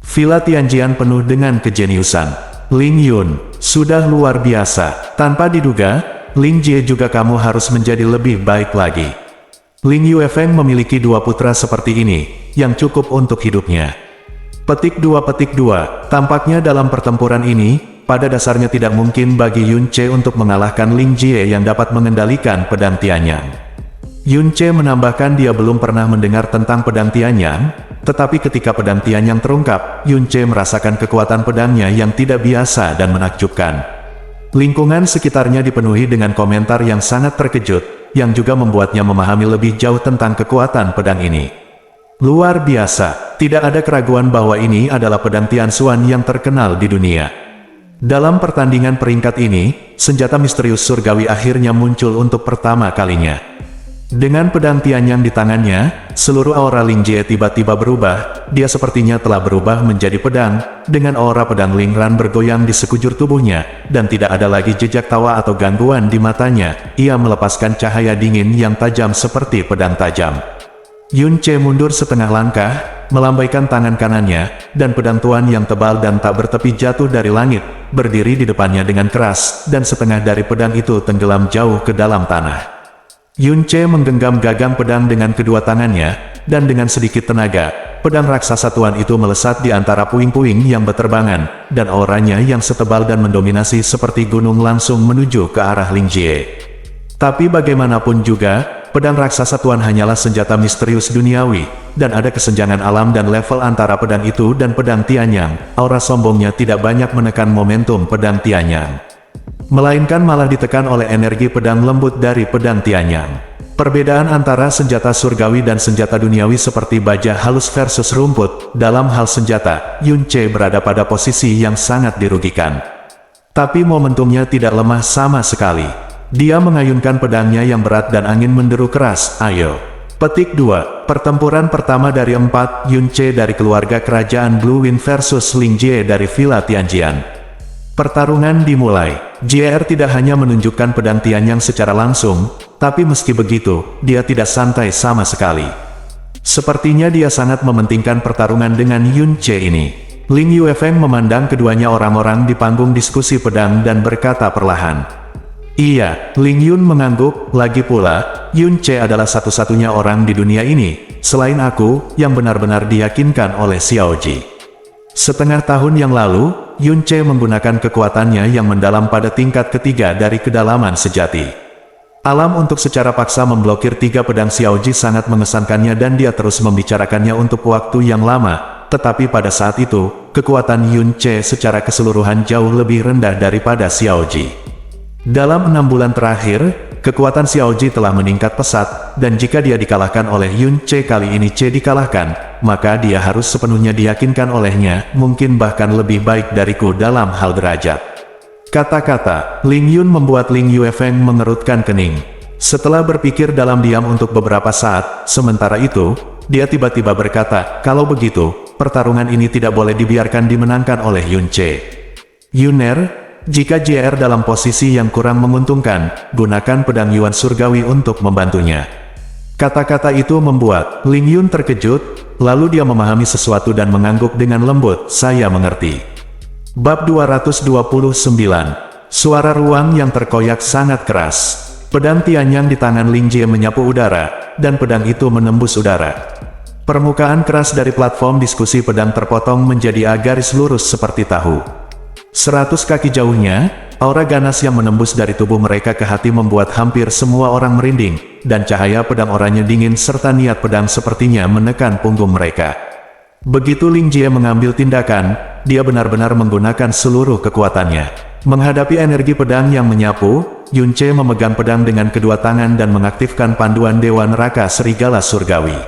Villa Tianjian penuh dengan kejeniusan. Ling Yun, sudah luar biasa. Tanpa diduga, Ling Jie juga kamu harus menjadi lebih baik lagi. Ling Yuefeng memiliki 2 putra seperti ini, yang cukup untuk hidupnya. Petik 2. Tampaknya dalam pertempuran ini, pada dasarnya tidak mungkin bagi Yun Ce untuk mengalahkan Ling Jie yang dapat mengendalikan pedang Tianyang. Yun Ce menambahkan dia belum pernah mendengar tentang pedang Tianyang, tetapi ketika pedang Tianyang terungkap, Yun Ce merasakan kekuatan pedangnya yang tidak biasa dan menakjubkan. Lingkungan sekitarnya dipenuhi dengan komentar yang sangat terkejut, yang juga membuatnya memahami lebih jauh tentang kekuatan pedang ini. Luar biasa, tidak ada keraguan bahwa ini adalah pedang Tianxuan yang terkenal di dunia. Dalam pertandingan peringkat ini, senjata misterius surgawi akhirnya muncul untuk pertama kalinya. Dengan pedang Tianyang di tangannya, seluruh aura Ling Jie tiba-tiba berubah. Dia sepertinya telah berubah menjadi pedang, dengan aura pedang Ling Ran bergoyang di sekujur tubuhnya, dan tidak ada lagi jejak tawa atau gangguan di matanya. Ia melepaskan cahaya dingin yang tajam seperti pedang tajam. Yun Ce mundur setengah langkah, melambaikan tangan kanannya, dan pedang tuan yang tebal dan tak bertepi jatuh dari langit, berdiri di depannya dengan keras, dan setengah dari pedang itu tenggelam jauh ke dalam tanah. Yun Ce menggenggam gagang pedang dengan kedua tangannya, dan dengan sedikit tenaga, pedang raksasa tuan itu melesat di antara puing-puing yang berterbangan, dan auranya yang setebal dan mendominasi seperti gunung langsung menuju ke arah Ling Jie. Tapi bagaimanapun juga, pedang raksasa tuan hanyalah senjata misterius duniawi, dan ada kesenjangan alam dan level antara pedang itu dan pedang Tianyang. Aura sombongnya tidak banyak menekan momentum pedang Tianyang, melainkan malah ditekan oleh energi pedang lembut dari pedang Tianyang. Perbedaan antara senjata surgawi dan senjata duniawi seperti baja halus versus rumput. Dalam hal senjata, Yun Ce berada pada posisi yang sangat dirugikan. Tapi momentumnya tidak lemah sama sekali. Dia mengayunkan pedangnya yang berat dan angin menderu keras. Ayo. Petik 2. Pertempuran pertama dari 4, Yun Ce dari keluarga kerajaan Blue Wind versus Ling Jie dari Villa Tianjian. Pertarungan dimulai. JR tidak hanya menunjukkan pedang Tianyang secara langsung, tapi meski begitu, dia tidak santai sama sekali. Sepertinya dia sangat mementingkan pertarungan dengan Yun Ce ini. Ling Yuefeng memandang keduanya orang-orang di panggung diskusi pedang dan berkata perlahan. Iya, Ling Yun mengangguk. Lagi pula, Yun Ce adalah satu-satunya orang di dunia ini, selain aku, yang benar-benar diyakinkan oleh Xiao Ji. Setengah tahun yang lalu, Yun Ce menggunakan kekuatannya yang mendalam pada tingkat ketiga dari kedalaman sejati. Alam untuk secara paksa memblokir 3 pedang Xiao Ji sangat mengesankannya dan dia terus membicarakannya untuk waktu yang lama, tetapi pada saat itu, kekuatan Yun Ce secara keseluruhan jauh lebih rendah daripada Xiao Ji. Dalam 6 bulan terakhir, kekuatan Xiao Ji telah meningkat pesat, dan jika dia dikalahkan oleh Yun Ce kali ini Ce dikalahkan, maka dia harus sepenuhnya diyakinkan olehnya, mungkin bahkan lebih baik dariku dalam hal derajat. Kata-kata Ling Yun membuat Ling Yuefeng mengerutkan kening. Setelah berpikir dalam diam untuk beberapa saat, sementara itu, dia tiba-tiba berkata, kalau begitu, pertarungan ini tidak boleh dibiarkan dimenangkan oleh Yun Ce. Yuner, jika JR dalam posisi yang kurang menguntungkan, gunakan pedang Yuan surgawi untuk membantunya. Kata-kata itu membuat Ling Yun terkejut, lalu dia memahami sesuatu dan mengangguk dengan lembut, saya mengerti. Bab 229. Suara ruang yang terkoyak sangat keras. Pedang Tianyang di tangan Ling Jie menyapu udara, dan pedang itu menembus udara. Permukaan keras dari platform diskusi pedang terpotong menjadi garis lurus seperti tahu. 100 kaki jauhnya, aura ganas yang menembus dari tubuh mereka ke hati membuat hampir semua orang merinding, dan cahaya pedang oranye dingin serta niat pedang sepertinya menekan punggung mereka. Begitu Ling Jie mengambil tindakan, dia benar-benar menggunakan seluruh kekuatannya. Menghadapi energi pedang yang menyapu, Yun Ce memegang pedang dengan kedua tangan dan mengaktifkan panduan Dewa Neraka Serigala Surgawi.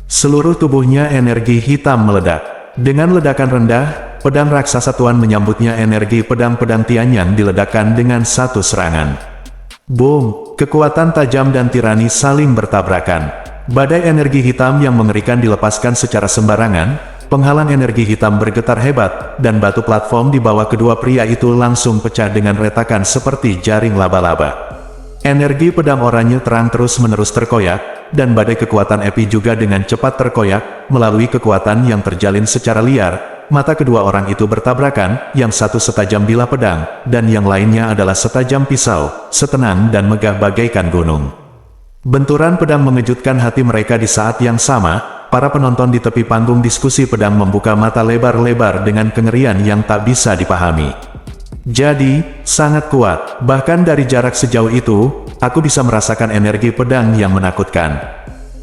Seluruh tubuhnya energi hitam meledak. Dengan ledakan rendah, pedang raksasa tuan menyambutnya energi pedang-pedang Tianyang diledakkan dengan satu serangan. Boom! Kekuatan tajam dan tirani saling bertabrakan. Badai energi hitam yang mengerikan dilepaskan secara sembarangan, penghalang energi hitam bergetar hebat, dan batu platform di bawah kedua pria itu langsung pecah dengan retakan seperti jaring laba-laba. Energi pedang oranye terang terus-menerus terkoyak, dan badai kekuatan Epi juga dengan cepat terkoyak, melalui kekuatan yang terjalin secara liar. Mata kedua orang itu bertabrakan, yang satu setajam bilah pedang, dan yang lainnya adalah setajam pisau, setenang dan megah bagaikan gunung. Benturan pedang mengejutkan hati mereka di saat yang sama. Para penonton di tepi panggung diskusi pedang membuka mata lebar-lebar dengan kengerian yang tak bisa dipahami. Jadi, sangat kuat, bahkan dari jarak sejauh itu, aku bisa merasakan energi pedang yang menakutkan.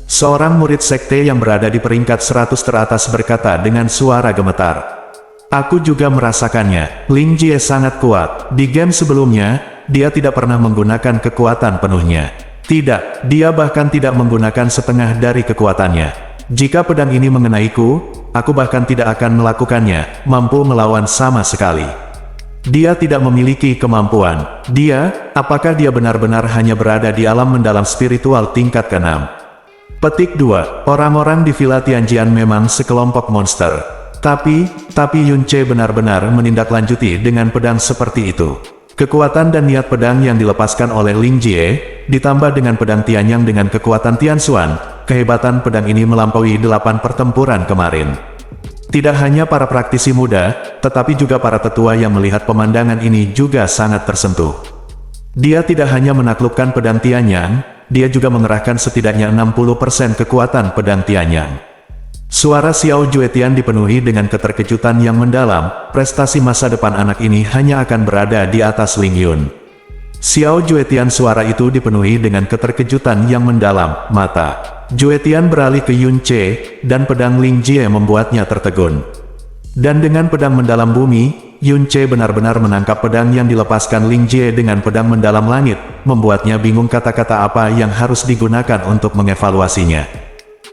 Seorang murid sekte yang berada di peringkat 100 teratas berkata dengan suara gemetar. Aku juga merasakannya, Ling Jie sangat kuat. Di game sebelumnya, dia tidak pernah menggunakan kekuatan penuhnya. Tidak, dia bahkan tidak menggunakan setengah dari kekuatannya. Jika pedang ini mengenaiku, aku bahkan tidak akan melakukannya, mampu melawan sama sekali. Dia tidak memiliki kemampuan. Apakah dia benar-benar hanya berada di alam mendalam spiritual tingkat ke-6? Petik 2. Orang-orang di Villa Tianjian memang sekelompok monster. Tapi Yun Ce benar-benar menindaklanjuti dengan pedang seperti itu. Kekuatan dan niat pedang yang dilepaskan oleh Ling Jie, ditambah dengan pedang Tianyang dengan kekuatan Tianxuan, kehebatan pedang ini melampaui 8 pertempuran kemarin. Tidak hanya para praktisi muda, tetapi juga para tetua yang melihat pemandangan ini juga sangat tersentuh. Dia tidak hanya menaklukkan pedang Tianyang, dia juga mengerahkan setidaknya 60% kekuatan pedang Tianyang. Suara Xiao Juetian dipenuhi dengan keterkejutan yang mendalam, prestasi masa depan anak ini hanya akan berada di atas Ling Yun. Xiao Juetian, suara itu dipenuhi dengan keterkejutan yang mendalam, mata Juetian beralih ke Yun Ce, dan pedang Ling Jie membuatnya tertegun. Dan dengan pedang mendalam bumi, Yun Ce benar-benar menangkap pedang yang dilepaskan Ling Jie dengan pedang mendalam langit, membuatnya bingung kata-kata apa yang harus digunakan untuk mengevaluasinya.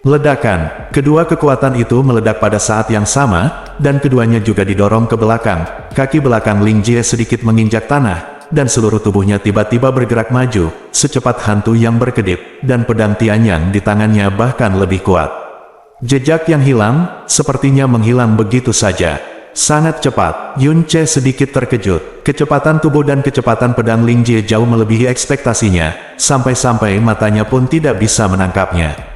Ledakan, kedua kekuatan itu meledak pada saat yang sama, dan keduanya juga didorong ke belakang. Kaki belakang Ling Jie sedikit menginjak tanah, dan seluruh tubuhnya tiba-tiba bergerak maju, secepat hantu yang berkedip, dan pedang Tianyang di tangannya bahkan lebih kuat. Jejak yang hilang, sepertinya menghilang begitu saja. Sangat cepat, Yun Ce sedikit terkejut. Kecepatan tubuh dan kecepatan pedang Ling Jie jauh melebihi ekspektasinya, sampai-sampai matanya pun tidak bisa menangkapnya.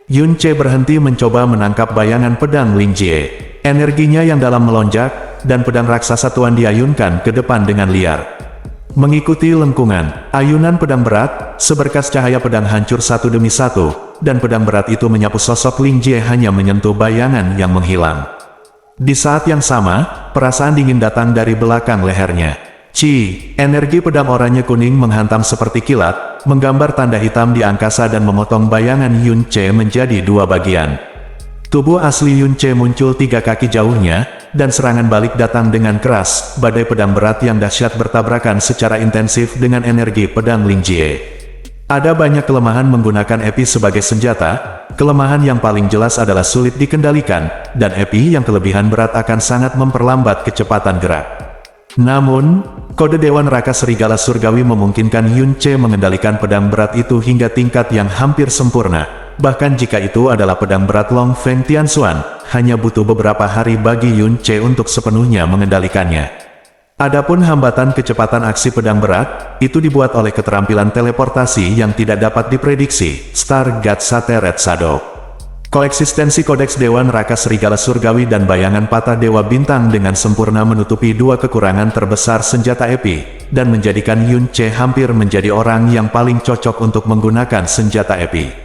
Yun Ce berhenti mencoba menangkap bayangan pedang Ling Jie. Energinya yang dalam melonjak, dan pedang raksasa tuan diayunkan ke depan dengan liar. Mengikuti lengkungan, ayunan pedang berat, seberkas cahaya pedang hancur satu demi satu, dan pedang berat itu menyapu sosok Ling Jie hanya menyentuh bayangan yang menghilang. Di saat yang sama, perasaan dingin datang dari belakang lehernya. Ci, energi pedang oranye kuning menghantam seperti kilat, menggambar tanda hitam di angkasa dan memotong bayangan Yun Ce menjadi dua bagian. Tubuh asli Yun Ce muncul 3 kaki jauhnya, dan serangan balik datang dengan keras, badai pedang berat yang dahsyat bertabrakan secara intensif dengan energi pedang Ling Jie. Ada banyak kelemahan menggunakan epi sebagai senjata. Kelemahan yang paling jelas adalah sulit dikendalikan, dan epi yang kelebihan berat akan sangat memperlambat kecepatan gerak. Namun, kode Dewan Raka Serigala Surgawi memungkinkan Yun Ce mengendalikan pedang berat itu hingga tingkat yang hampir sempurna. Bahkan jika itu adalah pedang berat Long Feng Tianxuan, hanya butuh beberapa hari bagi Yun Ce untuk sepenuhnya mengendalikannya. Adapun hambatan kecepatan aksi pedang berat, itu dibuat oleh keterampilan teleportasi yang tidak dapat diprediksi, Star God Sateret Shadow. Koeksistensi kodeks Dewan Raka Serigala Surgawi dan bayangan patah Dewa Bintang dengan sempurna menutupi dua kekurangan terbesar senjata epi, dan menjadikan Yun Ce hampir menjadi orang yang paling cocok untuk menggunakan senjata epi.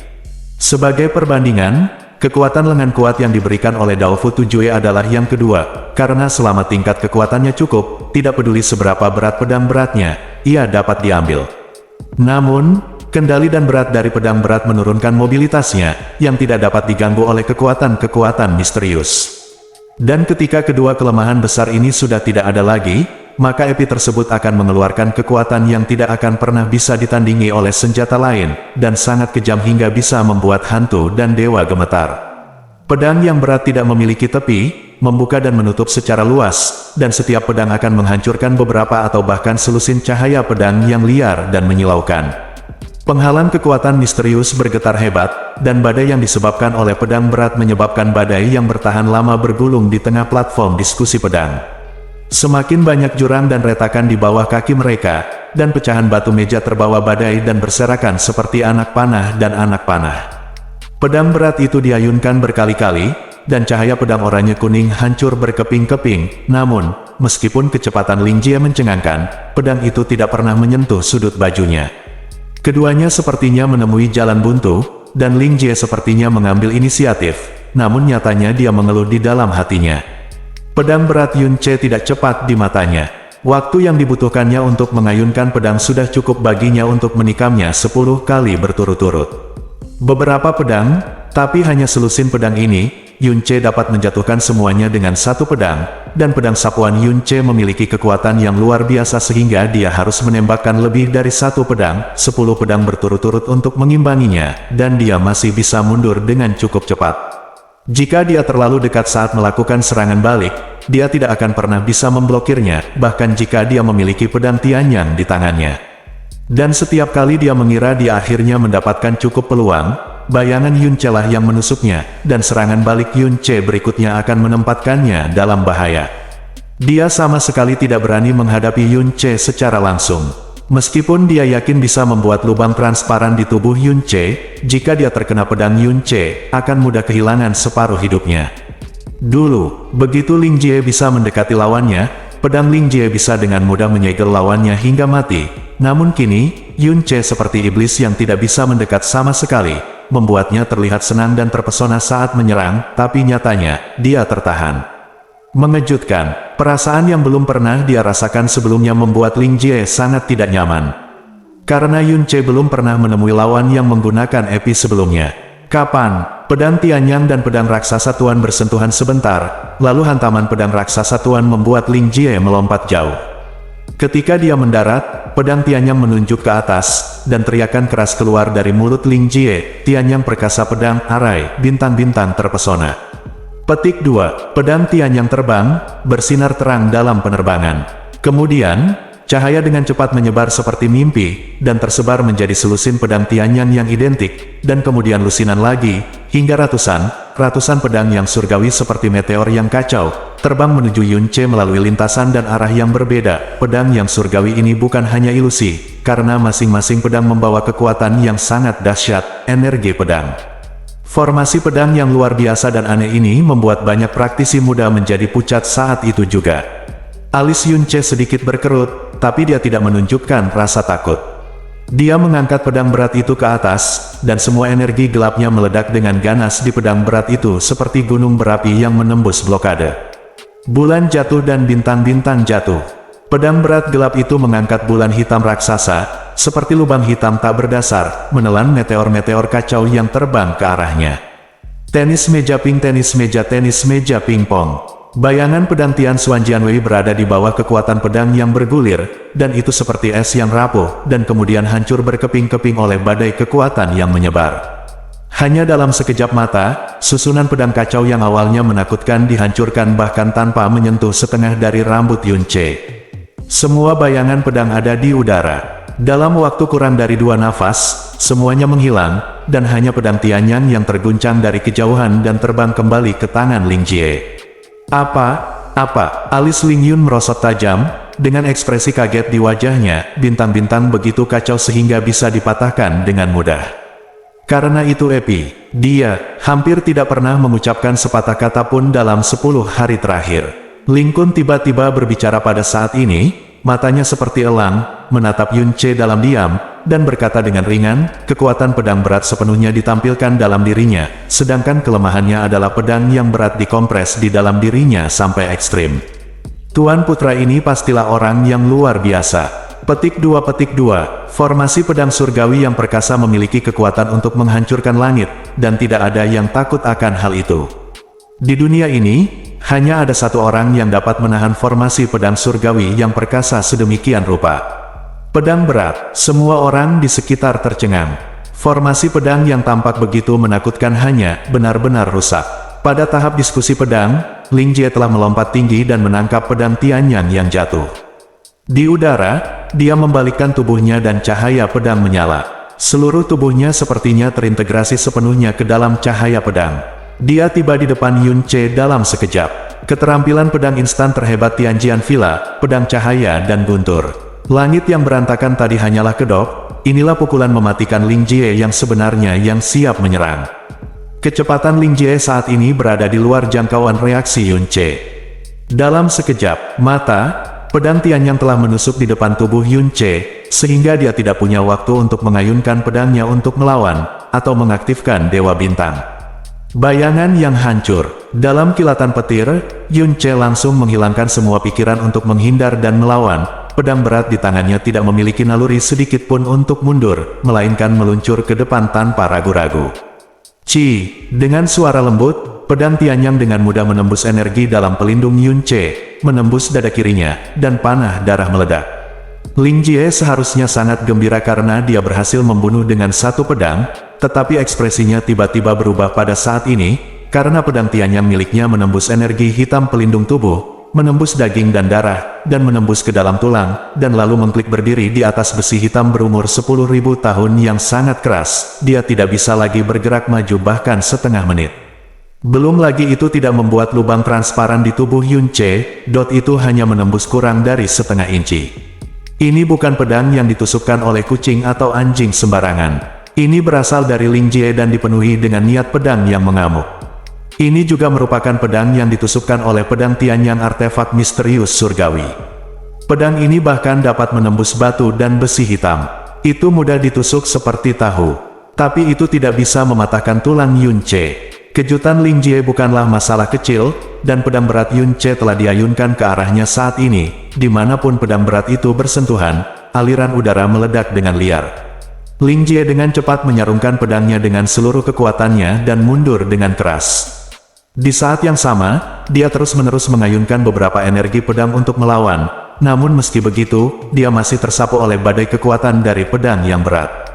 Sebagai perbandingan, kekuatan lengan kuat yang diberikan oleh Dao Fu Tujue adalah yang kedua, karena selama tingkat kekuatannya cukup, tidak peduli seberapa berat pedang beratnya, ia dapat diambil. Namun, kendali dan berat dari pedang berat menurunkan mobilitasnya, yang tidak dapat diganggu oleh kekuatan-kekuatan misterius. Dan ketika kedua kelemahan besar ini sudah tidak ada lagi, maka epi tersebut akan mengeluarkan kekuatan yang tidak akan pernah bisa ditandingi oleh senjata lain, dan sangat kejam hingga bisa membuat hantu dan dewa gemetar. Pedang yang berat tidak memiliki tepi, membuka dan menutup secara luas, dan setiap pedang akan menghancurkan beberapa atau bahkan selusin cahaya pedang yang liar dan menyilaukan. Penghalang kekuatan misterius bergetar hebat, dan badai yang disebabkan oleh pedang berat menyebabkan badai yang bertahan lama bergulung di tengah platform diskusi pedang. Semakin banyak jurang dan retakan di bawah kaki mereka, dan pecahan batu meja terbawa badai dan berserakan seperti anak panah dan anak panah. Pedang berat itu diayunkan berkali-kali, dan cahaya pedang oranye kuning hancur berkeping-keping. Namun, meskipun kecepatan Ling Jie mencengangkan, pedang itu tidak pernah menyentuh sudut bajunya. Keduanya sepertinya menemui jalan buntu, dan Ling Jie sepertinya mengambil inisiatif, namun nyatanya dia mengeluh di dalam hatinya. Pedang berat Yun Ce tidak cepat di matanya. Waktu yang dibutuhkannya untuk mengayunkan pedang sudah cukup baginya untuk menikamnya 10 kali berturut-turut. Beberapa pedang, tapi hanya selusin pedang ini, Yun Ce dapat menjatuhkan semuanya dengan satu pedang, dan pedang sapuan Yun Ce memiliki kekuatan yang luar biasa sehingga dia harus menembakkan lebih dari satu pedang, 10 pedang berturut-turut untuk mengimbanginya, dan dia masih bisa mundur dengan cukup cepat. Jika dia terlalu dekat saat melakukan serangan balik, dia tidak akan pernah bisa memblokirnya, bahkan jika dia memiliki pedang Tianyang di tangannya. Dan setiap kali dia mengira dia akhirnya mendapatkan cukup peluang, bayangan Yun Ce lah yang menusuknya, dan serangan balik Yun Ce berikutnya akan menempatkannya dalam bahaya. Dia sama sekali tidak berani menghadapi Yun Ce secara langsung. Meskipun dia yakin bisa membuat lubang transparan di tubuh Yun Ce, jika dia terkena pedang Yun Ce, akan mudah kehilangan separuh hidupnya. Dulu, begitu Ling Jie bisa mendekati lawannya, pedang Ling Jie bisa dengan mudah menyegel lawannya hingga mati. Namun kini, Yun Ce seperti iblis yang tidak bisa mendekat sama sekali. membuatnya terlihat senang dan terpesona saat menyerang, tapi nyatanya, dia tertahan. Mengejutkan, perasaan yang belum pernah dia rasakan sebelumnya membuat Ling Jie sangat tidak nyaman. Karena Yun Ce belum pernah menemui lawan yang menggunakan epi sebelumnya. Kapan? Pedang Tianyang dan pedang raksasa Tuan bersentuhan sebentar, lalu hantaman pedang raksasa Tuan membuat Ling Jie melompat jauh. Ketika dia mendarat, pedang Tianyang menunjuk ke atas, dan teriakan keras keluar dari mulut Ling Jie, Tianyang perkasa pedang, arai, bintang-bintang terpesona. Petik 2. Pedang Tianyang terbang, bersinar terang dalam penerbangan. Kemudian, cahaya dengan cepat menyebar seperti mimpi, dan tersebar menjadi selusin pedang Tianyang yang identik, dan kemudian lusinan lagi, hingga ratusan pedang yang surgawi seperti meteor yang kacau, terbang menuju Yun Ce melalui lintasan dan arah yang berbeda. Pedang yang surgawi ini bukan hanya ilusi, karena masing-masing pedang membawa kekuatan yang sangat dahsyat, energi pedang. Formasi pedang yang luar biasa dan aneh ini membuat banyak praktisi muda menjadi pucat saat itu juga. Alis Yun Ce sedikit berkerut, tapi dia tidak menunjukkan rasa takut. Dia mengangkat pedang berat itu ke atas, dan semua energi gelapnya meledak dengan ganas di pedang berat itu seperti gunung berapi yang menembus blokade. Bulan jatuh dan bintang-bintang jatuh. Pedang berat gelap itu mengangkat bulan hitam raksasa, seperti lubang hitam tak berdasar, menelan meteor-meteor kacau yang terbang ke arahnya. Tenis meja pingpong. Bayangan pedang Tian Xuan Jianwei berada di bawah kekuatan pedang yang bergulir, dan itu seperti es yang rapuh, dan kemudian hancur berkeping-keping oleh badai kekuatan yang menyebar. Hanya dalam sekejap mata, susunan pedang kacau yang awalnya menakutkan dihancurkan bahkan tanpa menyentuh setengah dari rambut Yun Ce. Semua bayangan pedang ada di udara. Dalam waktu kurang dari 2 nafas, semuanya menghilang, dan hanya pedang Tianyang yang terguncang dari kejauhan dan terbang kembali ke tangan Ling Jie. Apa? Alis Ling Yun merosot tajam, dengan ekspresi kaget di wajahnya, bintang-bintang begitu kacau sehingga bisa dipatahkan dengan mudah. Karena itu epi, dia hampir tidak pernah mengucapkan sepatah kata pun dalam 10 hari terakhir. Ling Kun tiba-tiba berbicara pada saat ini, matanya seperti elang, menatap Yun Ce dalam diam, dan berkata dengan ringan, kekuatan pedang berat sepenuhnya ditampilkan dalam dirinya, sedangkan kelemahannya adalah pedang yang berat dikompres di dalam dirinya sampai ekstrim. Tuan putra ini pastilah orang yang luar biasa. Petik 2. Formasi pedang surgawi yang perkasa memiliki kekuatan untuk menghancurkan langit, dan tidak ada yang takut akan hal itu. Di dunia ini, hanya ada satu orang yang dapat menahan formasi pedang surgawi yang perkasa sedemikian rupa. Pedang berat, semua orang di sekitar tercengang. Formasi pedang yang tampak begitu menakutkan hanya benar-benar rusak. Pada tahap diskusi pedang, Ling Jie telah melompat tinggi dan menangkap pedang Tianyang yang jatuh. Di udara, dia membalikkan tubuhnya dan cahaya pedang menyala. Seluruh tubuhnya sepertinya terintegrasi sepenuhnya ke dalam cahaya pedang. Dia tiba di depan Yun Ce dalam sekejap. Keterampilan pedang instan terhebat Tianjian Villa, pedang cahaya dan guntur. Langit yang berantakan tadi hanyalah kedok, inilah pukulan mematikan Ling Jie yang sebenarnya yang siap menyerang. Kecepatan Ling Jie saat ini berada di luar jangkauan reaksi Yun Ce. Dalam sekejap mata, pedang Tianyang telah menusuk di depan tubuh Yun Ce, sehingga dia tidak punya waktu untuk mengayunkan pedangnya untuk melawan, atau mengaktifkan Dewa Bintang. Bayangan yang hancur. Dalam kilatan petir, Yun Ce langsung menghilangkan semua pikiran untuk menghindar dan melawan. Pedang berat di tangannya tidak memiliki naluri sedikit pun untuk mundur, melainkan meluncur ke depan tanpa ragu-ragu. Dengan suara lembut, pedang Tianyang dengan mudah menembus energi dalam pelindung Yun Ce, menembus dada kirinya, dan panah darah meledak. Ling Jie seharusnya sangat gembira karena dia berhasil membunuh dengan satu pedang, tetapi ekspresinya tiba-tiba berubah pada saat ini, karena pedang Tianyang miliknya menembus energi hitam pelindung tubuh, menembus daging dan darah, dan menembus ke dalam tulang, dan lalu mengklik berdiri di atas besi hitam berumur 10.000 tahun yang sangat keras. Dia tidak bisa lagi bergerak maju bahkan setengah menit. Belum lagi itu tidak membuat lubang transparan di tubuh Yun Ce, itu hanya menembus kurang dari setengah inci. Ini bukan pedang yang ditusukkan oleh kucing atau anjing sembarangan. Ini berasal dari Ling Jie dan dipenuhi dengan niat pedang yang mengamuk. Ini juga merupakan pedang yang ditusukkan oleh pedang Tianyang artefak misterius surgawi. Pedang ini bahkan dapat menembus batu dan besi hitam. Itu mudah ditusuk seperti tahu. Tapi itu tidak bisa mematahkan tulang Yun Che. Kejutan Ling Jie bukanlah masalah kecil, dan pedang berat Yun Che telah diayunkan ke arahnya saat ini. Dimanapun pedang berat itu bersentuhan, aliran udara meledak dengan liar. Ling Jie dengan cepat menyarungkan pedangnya dengan seluruh kekuatannya dan mundur dengan keras. Di saat yang sama, dia terus-menerus mengayunkan beberapa energi pedang untuk melawan. Namun meski begitu, dia masih tersapu oleh badai kekuatan dari pedang yang berat.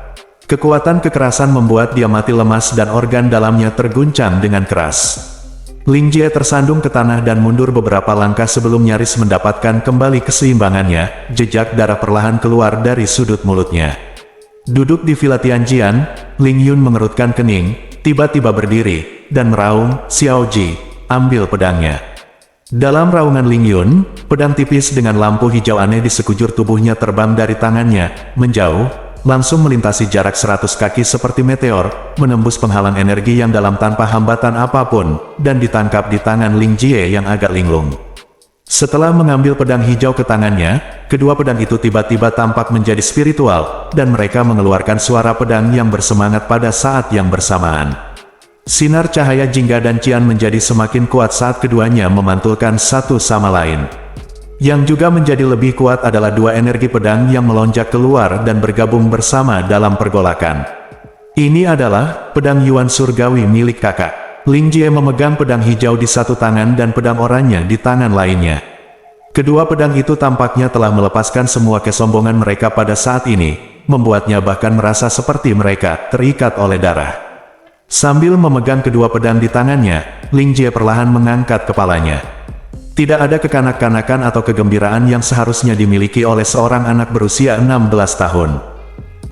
Kekuatan kekerasan membuat dia mati lemas dan organ dalamnya terguncang dengan keras. Ling Jie tersandung ke tanah dan mundur beberapa langkah sebelum nyaris mendapatkan kembali keseimbangannya. Jejak darah perlahan keluar dari sudut mulutnya. Duduk di Villa Tianjian, Ling Yun mengerutkan kening, tiba-tiba berdiri, dan meraung, "Xiao Ji, ambil pedangnya." Dalam raungan Ling Yun, pedang tipis dengan lampu hijau aneh di sekujur tubuhnya terbang dari tangannya, menjauh, langsung melintasi jarak 100 kaki seperti meteor, menembus penghalang energi yang dalam tanpa hambatan apapun, dan ditangkap di tangan Ling Jie yang agak linglung. Setelah mengambil pedang hijau ke tangannya, kedua pedang itu tiba-tiba tampak menjadi spiritual, dan mereka mengeluarkan suara pedang yang bersemangat pada saat yang bersamaan. Sinar cahaya Jingga dan Qian menjadi semakin kuat saat keduanya memantulkan satu sama lain. Yang juga menjadi lebih kuat adalah dua energi pedang yang melonjak keluar dan bergabung bersama dalam pergolakan. Ini adalah pedang Yuan Surgawi milik kakak. Ling Jie memegang pedang hijau di satu tangan dan pedang oranye di tangan lainnya. Kedua pedang itu tampaknya telah melepaskan semua kesombongan mereka pada saat ini, membuatnya bahkan merasa seperti mereka terikat oleh darah. Sambil memegang kedua pedang di tangannya, Ling Jie perlahan mengangkat kepalanya. Tidak ada kekanak-kanakan atau kegembiraan yang seharusnya dimiliki oleh seorang anak berusia 16 tahun.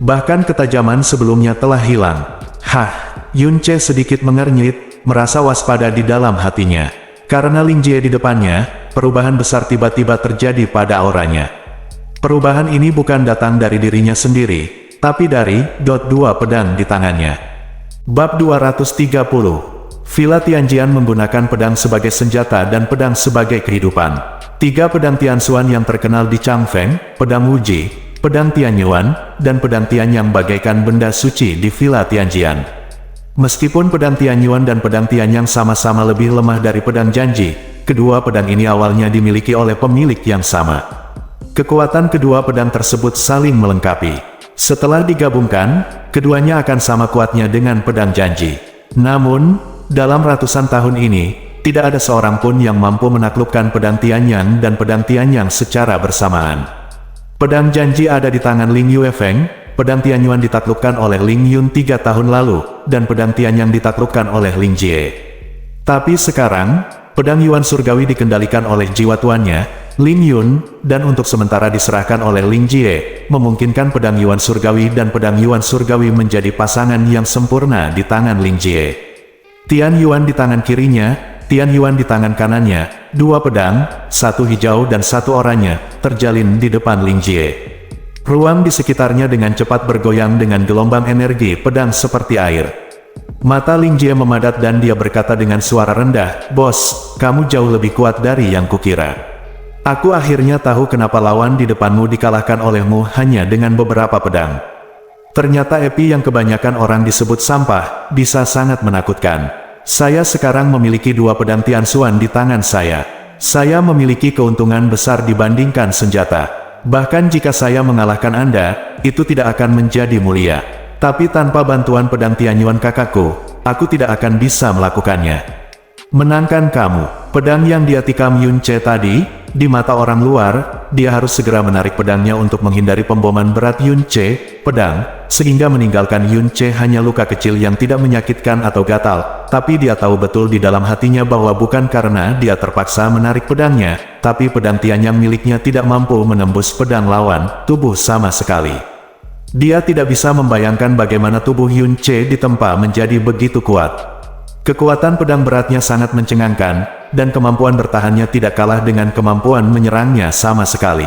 Bahkan ketajaman sebelumnya telah hilang. Yun Che sedikit mengernyit, merasa waspada di dalam hatinya. Karena Ling Jie di depannya, perubahan besar tiba-tiba terjadi pada auranya. Perubahan ini bukan datang dari dirinya sendiri, tapi dari dua pedang di tangannya. Bab 230. Villa Tianjian menggunakan pedang sebagai senjata dan pedang sebagai kehidupan. Tiga pedang Tianxuan yang terkenal di Changfeng, pedang Wuji, pedang Tianyuan, dan pedang Tianyang bagaikan benda suci di Villa Tianjian. Meskipun pedang Tianyuan dan pedang Tianyang sama-sama lebih lemah dari pedang Janji, kedua pedang ini awalnya dimiliki oleh pemilik yang sama. Kekuatan kedua pedang tersebut saling melengkapi. Setelah digabungkan, keduanya akan sama kuatnya dengan pedang Janji. Namun, dalam ratusan tahun ini, tidak ada seorang pun yang mampu menaklukkan pedang Tianyang dan pedang Tianyang secara bersamaan. Pedang Janji ada di tangan Ling Yuefeng, pedang Tianyuan ditaklukkan oleh Ling Yun 3 tahun lalu, dan pedang Tianyang ditaklukkan oleh Ling Jie. Tapi sekarang, pedang Yuan Surgawi dikendalikan oleh jiwa tuannya, Ling Yun, dan untuk sementara diserahkan oleh Ling Jie, memungkinkan pedang Yuan Surgawi dan pedang Yuan Surgawi menjadi pasangan yang sempurna di tangan Ling Jie. Tian Yuan di tangan kirinya, Tian Yuan di tangan kanannya, dua pedang, satu hijau dan satu oranye, terjalin di depan Ling Jie. Ruang di sekitarnya dengan cepat bergoyang dengan gelombang energi pedang seperti air. Mata Ling Jie memadat dan dia berkata dengan suara rendah, "Bos, kamu jauh lebih kuat dari yang kukira. Aku akhirnya tahu kenapa lawan di depanmu dikalahkan olehmu hanya dengan beberapa pedang." Ternyata epi yang kebanyakan orang disebut sampah, bisa sangat menakutkan. Saya sekarang memiliki dua pedang Tianxuan di tangan saya. Saya memiliki keuntungan besar dibandingkan senjata. Bahkan jika saya mengalahkan Anda, itu tidak akan menjadi mulia. Tapi tanpa bantuan pedang Tianyuan kakakku, aku tidak akan bisa melakukannya. Menangkan kamu. Pedang yang dia tikam Yun Che tadi, di mata orang luar, dia harus segera menarik pedangnya untuk menghindari pemboman berat Yun Che, pedang, sehingga meninggalkan Yun Che hanya luka kecil yang tidak menyakitkan atau gatal, tapi dia tahu betul di dalam hatinya bahwa bukan karena dia terpaksa menarik pedangnya, tapi pedang Tianyang miliknya tidak mampu menembus pedang lawan tubuh sama sekali. Dia tidak bisa membayangkan bagaimana tubuh Yun Che ditempa menjadi begitu kuat. Kekuatan pedang beratnya sangat mencengangkan, dan kemampuan bertahannya tidak kalah dengan kemampuan menyerangnya sama sekali.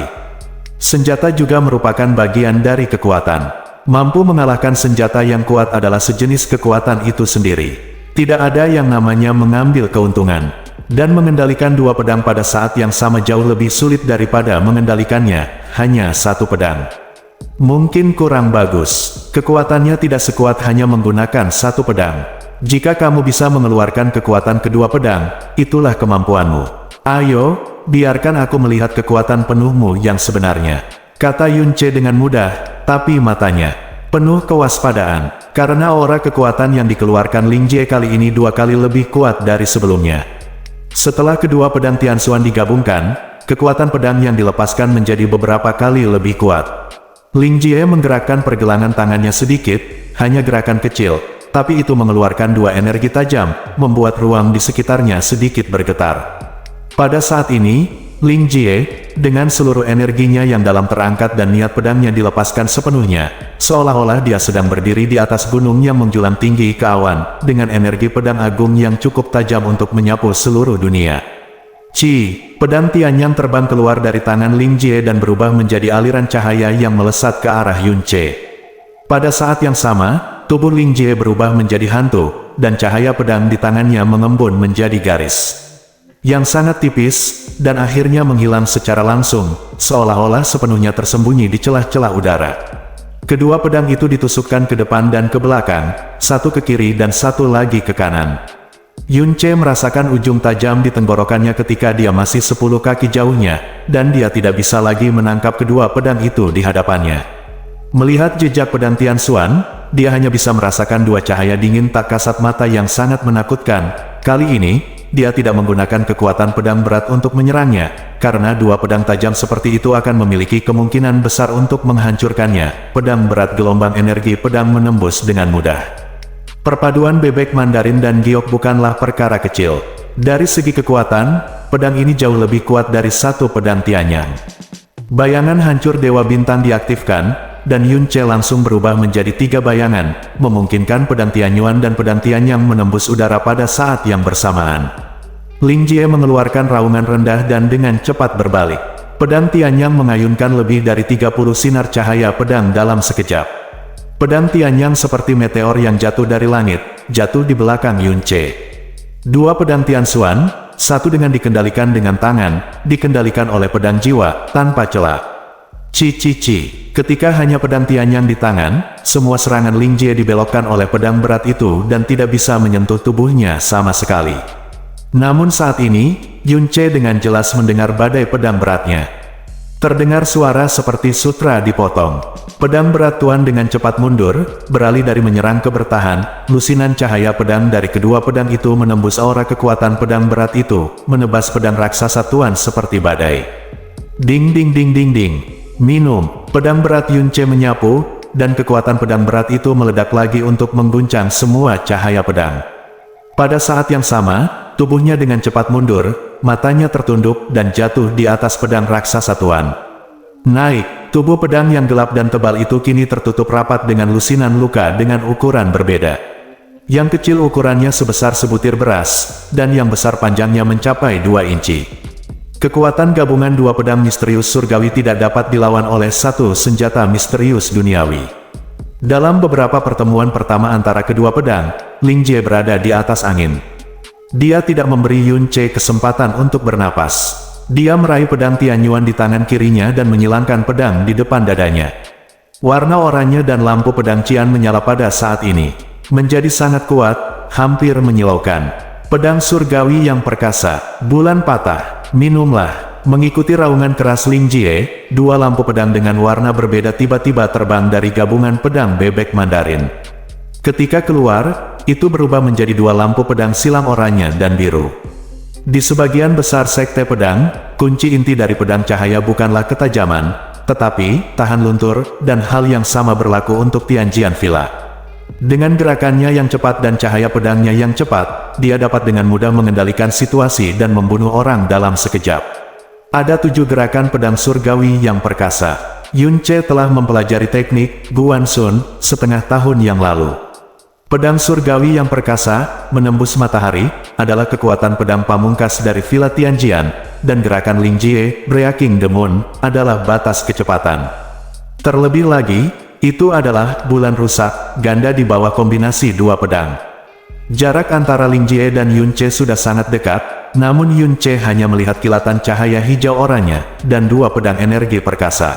Senjata juga merupakan bagian dari kekuatan. Mampu mengalahkan senjata yang kuat adalah sejenis kekuatan itu sendiri. Tidak ada yang namanya mengambil keuntungan. Dan mengendalikan dua pedang pada saat yang sama jauh lebih sulit daripada mengendalikannya hanya satu pedang. Mungkin kurang bagus. Kekuatannya tidak sekuat hanya menggunakan satu pedang. Jika kamu bisa mengeluarkan kekuatan kedua pedang, itulah kemampuanmu. Ayo, biarkan aku melihat kekuatan penuhmu yang sebenarnya, kata Yunce dengan mudah, tapi matanya penuh kewaspadaan, karena aura kekuatan yang dikeluarkan Ling Jie kali ini 2 kali lebih kuat dari sebelumnya. Setelah kedua pedang Tianxuan digabungkan, kekuatan pedang yang dilepaskan menjadi beberapa kali lebih kuat. Ling Jie menggerakkan pergelangan tangannya sedikit, hanya gerakan kecil, tapi itu mengeluarkan 2 energi tajam, membuat ruang di sekitarnya sedikit bergetar. Pada saat ini, Ling Jie, dengan seluruh energinya yang dalam terangkat dan niat pedangnya dilepaskan sepenuhnya, seolah-olah dia sedang berdiri di atas gunung yang menjulang tinggi ke awan, dengan energi pedang agung yang cukup tajam untuk menyapu seluruh dunia. Pedang Tianyang terbang keluar dari tangan Ling Jie dan berubah menjadi aliran cahaya yang melesat ke arah Yunce. Pada saat yang sama, tubuh Ling Jie berubah menjadi hantu, dan cahaya pedang di tangannya mengembun menjadi garis yang sangat tipis, dan akhirnya menghilang secara langsung, seolah-olah sepenuhnya tersembunyi di celah-celah udara. Kedua pedang itu ditusukkan ke depan dan ke belakang, satu ke kiri dan satu lagi ke kanan. Yunce merasakan ujung tajam di tenggorokannya ketika dia masih 10 kaki jauhnya, dan dia tidak bisa lagi menangkap kedua pedang itu di hadapannya. Melihat jejak pedang Tianxuan, dia hanya bisa merasakan 2 cahaya dingin tak kasat mata yang sangat menakutkan. Kali ini, dia tidak menggunakan kekuatan pedang berat untuk menyerangnya, karena 2 pedang tajam seperti itu akan memiliki kemungkinan besar untuk menghancurkannya. Pedang berat gelombang energi pedang menembus dengan mudah. Perpaduan bebek Mandarin dan giok bukanlah perkara kecil. Dari segi kekuatan, pedang ini jauh lebih kuat dari satu pedang Tianyang. Bayangan hancur Dewa Bintang diaktifkan, dan Yunce langsung berubah menjadi 3 bayangan, memungkinkan pedang Tianyuan dan pedang Tianyang menembus udara pada saat yang bersamaan. Ling Jie mengeluarkan raungan rendah dan dengan cepat berbalik. Pedang Tianyang mengayunkan lebih dari 30 sinar cahaya pedang dalam sekejap. Pedang Tianyang seperti meteor yang jatuh dari langit, jatuh di belakang Yunce. 2 pedang Tianxuan, satu dengan dikendalikan dengan tangan, dikendalikan oleh pedang jiwa, tanpa celah. Ketika hanya pedang Tianyang di tangan, semua serangan Ling Jie dibelokkan oleh pedang berat itu dan tidak bisa menyentuh tubuhnya sama sekali. Namun saat ini, Yunce dengan jelas mendengar badai pedang beratnya. Terdengar suara seperti sutra dipotong. Pedang berat Tuan dengan cepat mundur, beralih dari menyerang ke bertahan. Lusinan cahaya pedang dari kedua pedang itu menembus aura kekuatan pedang berat itu, menebas pedang raksasa Tuan seperti badai. Ding ding ding ding ding. Minum. Pedang berat Yunce menyapu, dan kekuatan pedang berat itu meledak lagi untuk mengguncang semua cahaya pedang. Pada saat yang sama, tubuhnya dengan cepat mundur, matanya tertunduk dan jatuh di atas pedang raksasa Tuan. Naik, tubuh pedang yang gelap dan tebal itu kini tertutup rapat dengan lusinan luka dengan ukuran berbeda. Yang kecil ukurannya sebesar sebutir beras, dan yang besar panjangnya mencapai 2 inci. Kekuatan gabungan 2 pedang misterius surgawi tidak dapat dilawan oleh satu senjata misterius duniawi. Dalam beberapa pertemuan pertama antara kedua pedang, Ling Jie berada di atas angin. Dia tidak memberi Yunce kesempatan untuk bernapas. Dia meraih pedang Tianyuan di tangan kirinya dan menyilangkan pedang di depan dadanya. Warna oranye dan lampu pedang Qian menyala pada saat ini. Menjadi sangat kuat, hampir menyilaukan. Pedang surgawi yang perkasa, bulan patah, minumlah. Mengikuti raungan keras Ling Jie, 2 lampu pedang dengan warna berbeda tiba-tiba terbang dari gabungan pedang bebek Mandarin. Ketika keluar, itu berubah menjadi 2 lampu pedang silam oranye dan biru. Di sebagian besar sekte pedang, kunci inti dari pedang cahaya bukanlah ketajaman, tetapi tahan luntur, dan hal yang sama berlaku untuk Tianjian Villa. Dengan gerakannya yang cepat dan cahaya pedangnya yang cepat, dia dapat dengan mudah mengendalikan situasi dan membunuh orang dalam sekejap. Ada 7 gerakan pedang surgawi yang perkasa. Yunce telah mempelajari teknik Guan Sun setengah tahun yang lalu. Pedang surgawi yang perkasa, menembus matahari, adalah kekuatan pedang pamungkas dari Villa Tianjian, dan gerakan Ling Jie, Breaking the Moon, adalah batas kecepatan. Terlebih lagi, itu adalah bulan rusak, ganda di bawah kombinasi 2 pedang. Jarak antara Ling Jie dan Yunce sudah sangat dekat, namun Yunce hanya melihat kilatan cahaya hijau oranye, dan 2 pedang energi perkasa.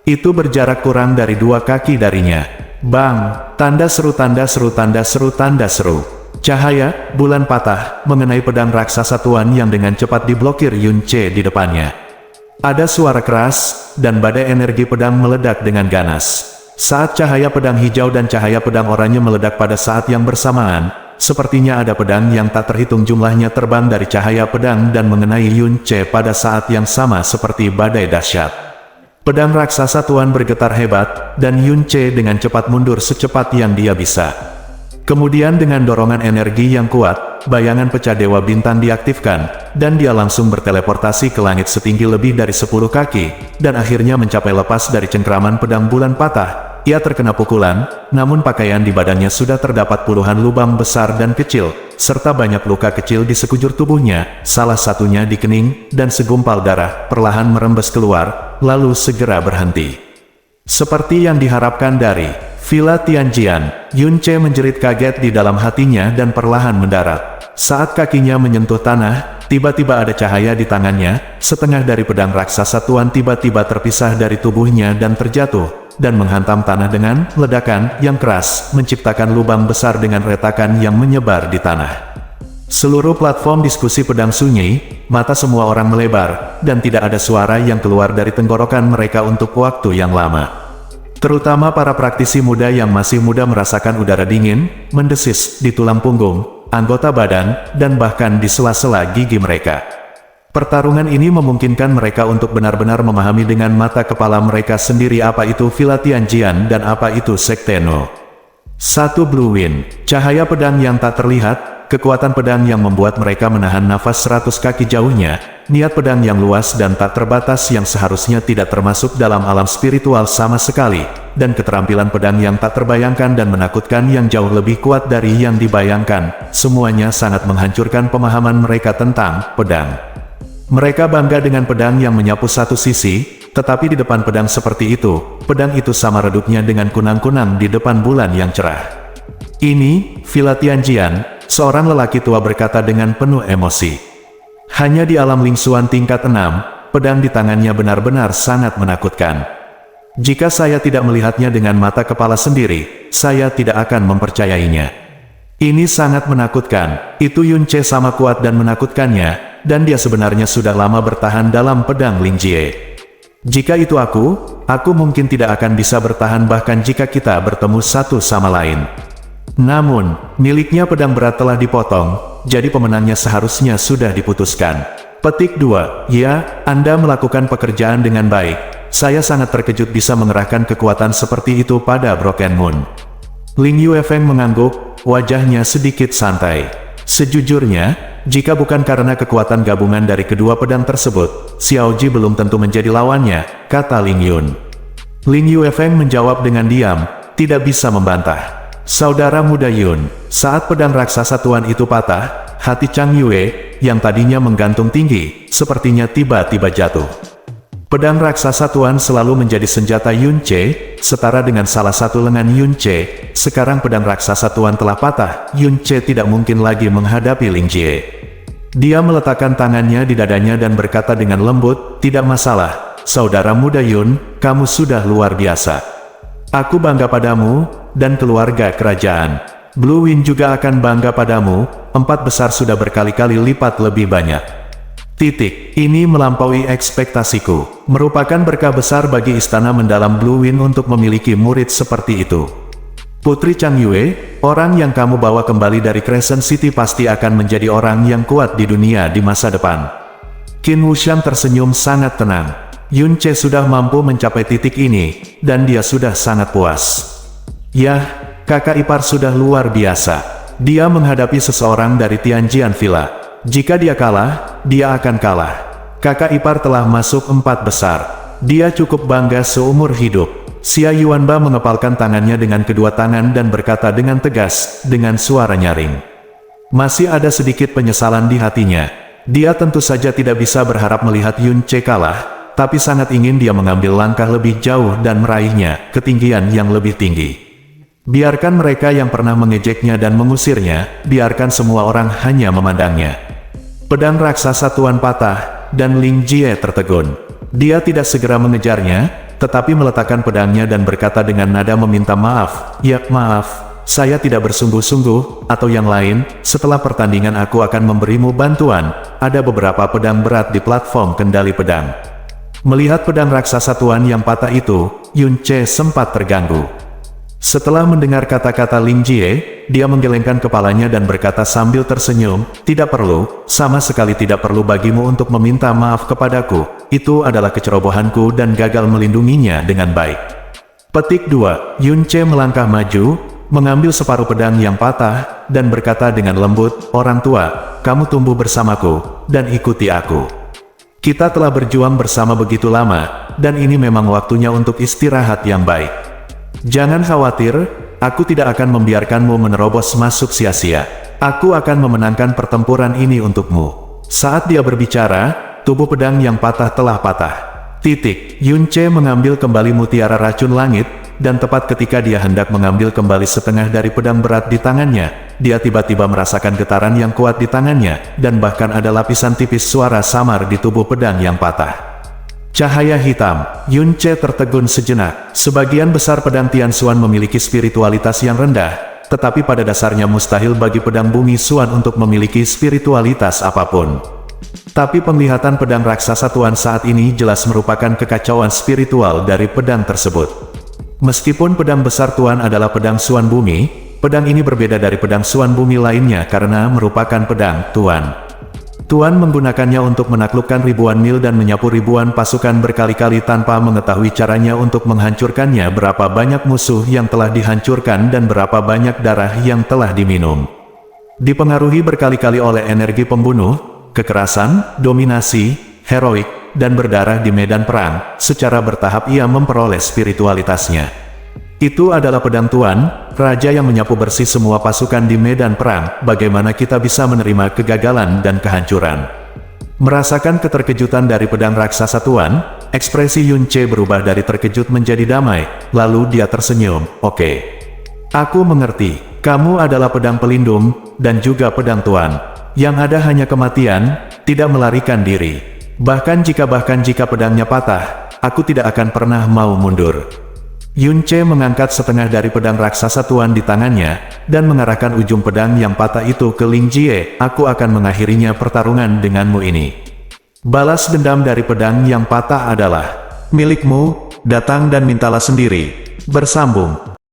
Itu berjarak kurang dari 2 kaki darinya. Bang! Tanda seru tanda seru tanda seru tanda seru. Cahaya bulan patah mengenai pedang raksasa tuan yang dengan cepat diblokir Yun Ce di depannya. Ada suara keras, dan badai energi pedang meledak dengan ganas. Saat cahaya pedang hijau dan cahaya pedang oranye meledak pada saat yang bersamaan, sepertinya ada pedang yang tak terhitung jumlahnya terbang dari cahaya pedang dan mengenai Yun Ce pada saat yang sama seperti badai dahsyat. Pedang raksasa tuan bergetar hebat, dan Yun Ce dengan cepat mundur secepat yang dia bisa. Kemudian dengan dorongan energi yang kuat, bayangan pecah Dewa Bintang diaktifkan, dan dia langsung berteleportasi ke langit setinggi lebih dari 10 kaki, dan akhirnya mencapai lepas dari cengkraman pedang bulan patah. Ia terkena pukulan, namun pakaian di badannya sudah terdapat puluhan lubang besar dan kecil, serta banyak luka kecil di sekujur tubuhnya, salah satunya di kening, dan segumpal darah perlahan merembes keluar, lalu segera berhenti. Seperti yang diharapkan dari Villa Tianjian, Yun Ce menjerit kaget di dalam hatinya dan perlahan mendarat. Saat kakinya menyentuh tanah, tiba-tiba ada cahaya di tangannya, setengah dari pedang raksasa tuan tiba-tiba terpisah dari tubuhnya dan terjatuh, dan menghantam tanah dengan ledakan yang keras, menciptakan lubang besar dengan retakan yang menyebar di tanah. Seluruh platform diskusi pedang sunyi, mata semua orang melebar, dan tidak ada suara yang keluar dari tenggorokan mereka untuk waktu yang lama. Terutama para praktisi muda yang masih muda merasakan udara dingin, mendesis di tulang punggung, anggota badan, dan bahkan di sela-sela gigi mereka. Pertarungan ini memungkinkan mereka untuk benar-benar memahami dengan mata kepala mereka sendiri apa itu Villa Tianjian dan apa itu Sekte No. 1 Blue Wind, cahaya pedang yang tak terlihat, kekuatan pedang yang membuat mereka menahan nafas 100 kaki jauhnya, niat pedang yang luas dan tak terbatas yang seharusnya tidak termasuk dalam alam spiritual sama sekali, dan keterampilan pedang yang tak terbayangkan dan menakutkan yang jauh lebih kuat dari yang dibayangkan, semuanya sangat menghancurkan pemahaman mereka tentang pedang. Mereka bangga dengan pedang yang menyapu satu sisi, tetapi di depan pedang seperti itu, pedang itu sama redupnya dengan kunang-kunang di depan bulan yang cerah. Ini, Villa Tianjian, seorang lelaki tua berkata dengan penuh emosi. Hanya di alam lingsuan tingkat 6, pedang di tangannya benar-benar sangat menakutkan. Jika saya tidak melihatnya dengan mata kepala sendiri, saya tidak akan mempercayainya. Ini sangat menakutkan, itu Yun Ce sama kuat dan menakutkannya, dan dia sebenarnya sudah lama bertahan dalam pedang Ling Jie. Jika itu aku mungkin tidak akan bisa bertahan bahkan jika kita bertemu satu sama lain. Namun, miliknya pedang berat telah dipotong, jadi pemenangnya seharusnya sudah diputuskan. Petik 2, ya, Anda melakukan pekerjaan dengan baik. Saya sangat terkejut bisa mengerahkan kekuatan seperti itu pada Broken Moon. Ling Yuefeng mengangguk, wajahnya sedikit santai. Sejujurnya, jika bukan karena kekuatan gabungan dari kedua pedang tersebut, Xiao Ji belum tentu menjadi lawannya, kata Ling Yun. Ling Yuefeng menjawab dengan diam, tidak bisa membantah. Saudara muda Yun, saat pedang raksasa tuan itu patah, hati Chang Yue, yang tadinya menggantung tinggi, sepertinya tiba-tiba jatuh. Pedang raksasa tuan selalu menjadi senjata Yun Ce, setara dengan salah satu lengan Yun Ce. Sekarang pedang raksasa tuan telah patah, Yun Ce tidak mungkin lagi menghadapi Ling Jie. Dia meletakkan tangannya di dadanya dan berkata dengan lembut, tidak masalah, saudara muda Yun, kamu sudah luar biasa. Aku bangga padamu, dan keluarga kerajaan. Blue Wind juga akan bangga padamu, 4 besar sudah berkali-kali lipat lebih banyak. Ini melampaui ekspektasiku. Merupakan berkah besar bagi istana mendalam Blue Wind untuk memiliki murid seperti itu. Putri Chang Yue, orang yang kamu bawa kembali dari Crescent City pasti akan menjadi orang yang kuat di dunia di masa depan. Qin Wuxian tersenyum sangat tenang. Yun Ce sudah mampu mencapai titik ini, dan dia sudah sangat puas. Yah, kakak ipar sudah luar biasa. Dia menghadapi seseorang dari Tianjian Villa. Jika dia kalah, dia akan kalah. Kakak ipar telah masuk 4 besar. Dia cukup bangga seumur hidup. Xia Yuanba mengepalkan tangannya dengan kedua tangan dan berkata dengan tegas, dengan suara nyaring. Masih ada sedikit penyesalan di hatinya. Dia tentu saja tidak bisa berharap melihat Yun Ce kalah, tapi sangat ingin dia mengambil langkah lebih jauh dan meraihnya, ketinggian yang lebih tinggi. Biarkan mereka yang pernah mengejeknya dan mengusirnya, biarkan semua orang hanya memandangnya. Pedang raksasa tuan patah, dan Ling Jie tertegun. Dia tidak segera mengejarnya, tetapi meletakkan pedangnya dan berkata dengan nada meminta maaf, "Ya, maaf, saya tidak bersungguh-sungguh," atau yang lain, "Setelah pertandingan aku akan memberimu bantuan, ada beberapa pedang berat di platform kendali pedang." Melihat pedang raksasa tuan yang patah itu, Yun Ce sempat terganggu. Setelah mendengar kata-kata Ling Jie, dia menggelengkan kepalanya dan berkata sambil tersenyum, "Tidak perlu, sama sekali tidak perlu bagimu untuk meminta maaf kepadaku, itu adalah kecerobohanku dan gagal melindunginya dengan baik." Petik 2, Yun Ce melangkah maju, mengambil separuh pedang yang patah, dan berkata dengan lembut, "Orang tua, kamu tumbuh bersamaku, dan ikuti aku. Kita telah berjuang bersama begitu lama, dan ini memang waktunya untuk istirahat yang baik. Jangan khawatir, aku tidak akan membiarkanmu menerobos masuk sia-sia. Aku akan memenangkan pertempuran ini untukmu." Saat dia berbicara, tubuh pedang yang patah telah patah. Yun Ce mengambil kembali mutiara racun langit, dan tepat ketika dia hendak mengambil kembali setengah dari pedang berat di tangannya, dia tiba-tiba merasakan getaran yang kuat di tangannya, dan bahkan ada lapisan tipis suara samar di tubuh pedang yang patah. Cahaya hitam. Yun Ce tertegun sejenak. Sebagian besar pedang Tian Xuan memiliki spiritualitas yang rendah, tetapi pada dasarnya mustahil bagi pedang bumi Xuan untuk memiliki spiritualitas apapun. Tapi penglihatan pedang raksasa tuan saat ini jelas merupakan kekacauan spiritual dari pedang tersebut. Meskipun pedang besar tuan adalah pedang Xuan bumi, pedang ini berbeda dari pedang Xuan bumi lainnya karena merupakan pedang tuan. Tuan menggunakannya untuk menaklukkan ribuan mil dan menyapu ribuan pasukan berkali-kali tanpa mengetahui caranya untuk menghancurkannya. Berapa banyak musuh yang telah dihancurkan dan berapa banyak darah yang telah diminum. Dipengaruhi berkali-kali oleh energi pembunuh, kekerasan, dominasi, heroik, dan berdarah di medan perang, secara bertahap ia memperoleh spiritualitasnya. Itu adalah pedang tuan, raja yang menyapu bersih semua pasukan di medan perang. Bagaimana kita bisa menerima kegagalan dan kehancuran? Merasakan keterkejutan dari pedang raksasa tuan, ekspresi Yun Ce berubah dari terkejut menjadi damai, lalu dia tersenyum. "Oke. Aku mengerti, kamu adalah pedang pelindung, dan juga pedang tuan. Yang ada hanya kematian, tidak melarikan diri. Bahkan jika pedangnya patah, aku tidak akan pernah mau mundur." Yun Ce mengangkat setengah dari pedang raksasa tuan di tangannya, dan mengarahkan ujung pedang yang patah itu ke Ling Jie. "Aku akan mengakhirinya pertarungan denganmu ini. Balas dendam dari pedang yang patah adalah milikmu, datang dan mintalah sendiri." Bersambung.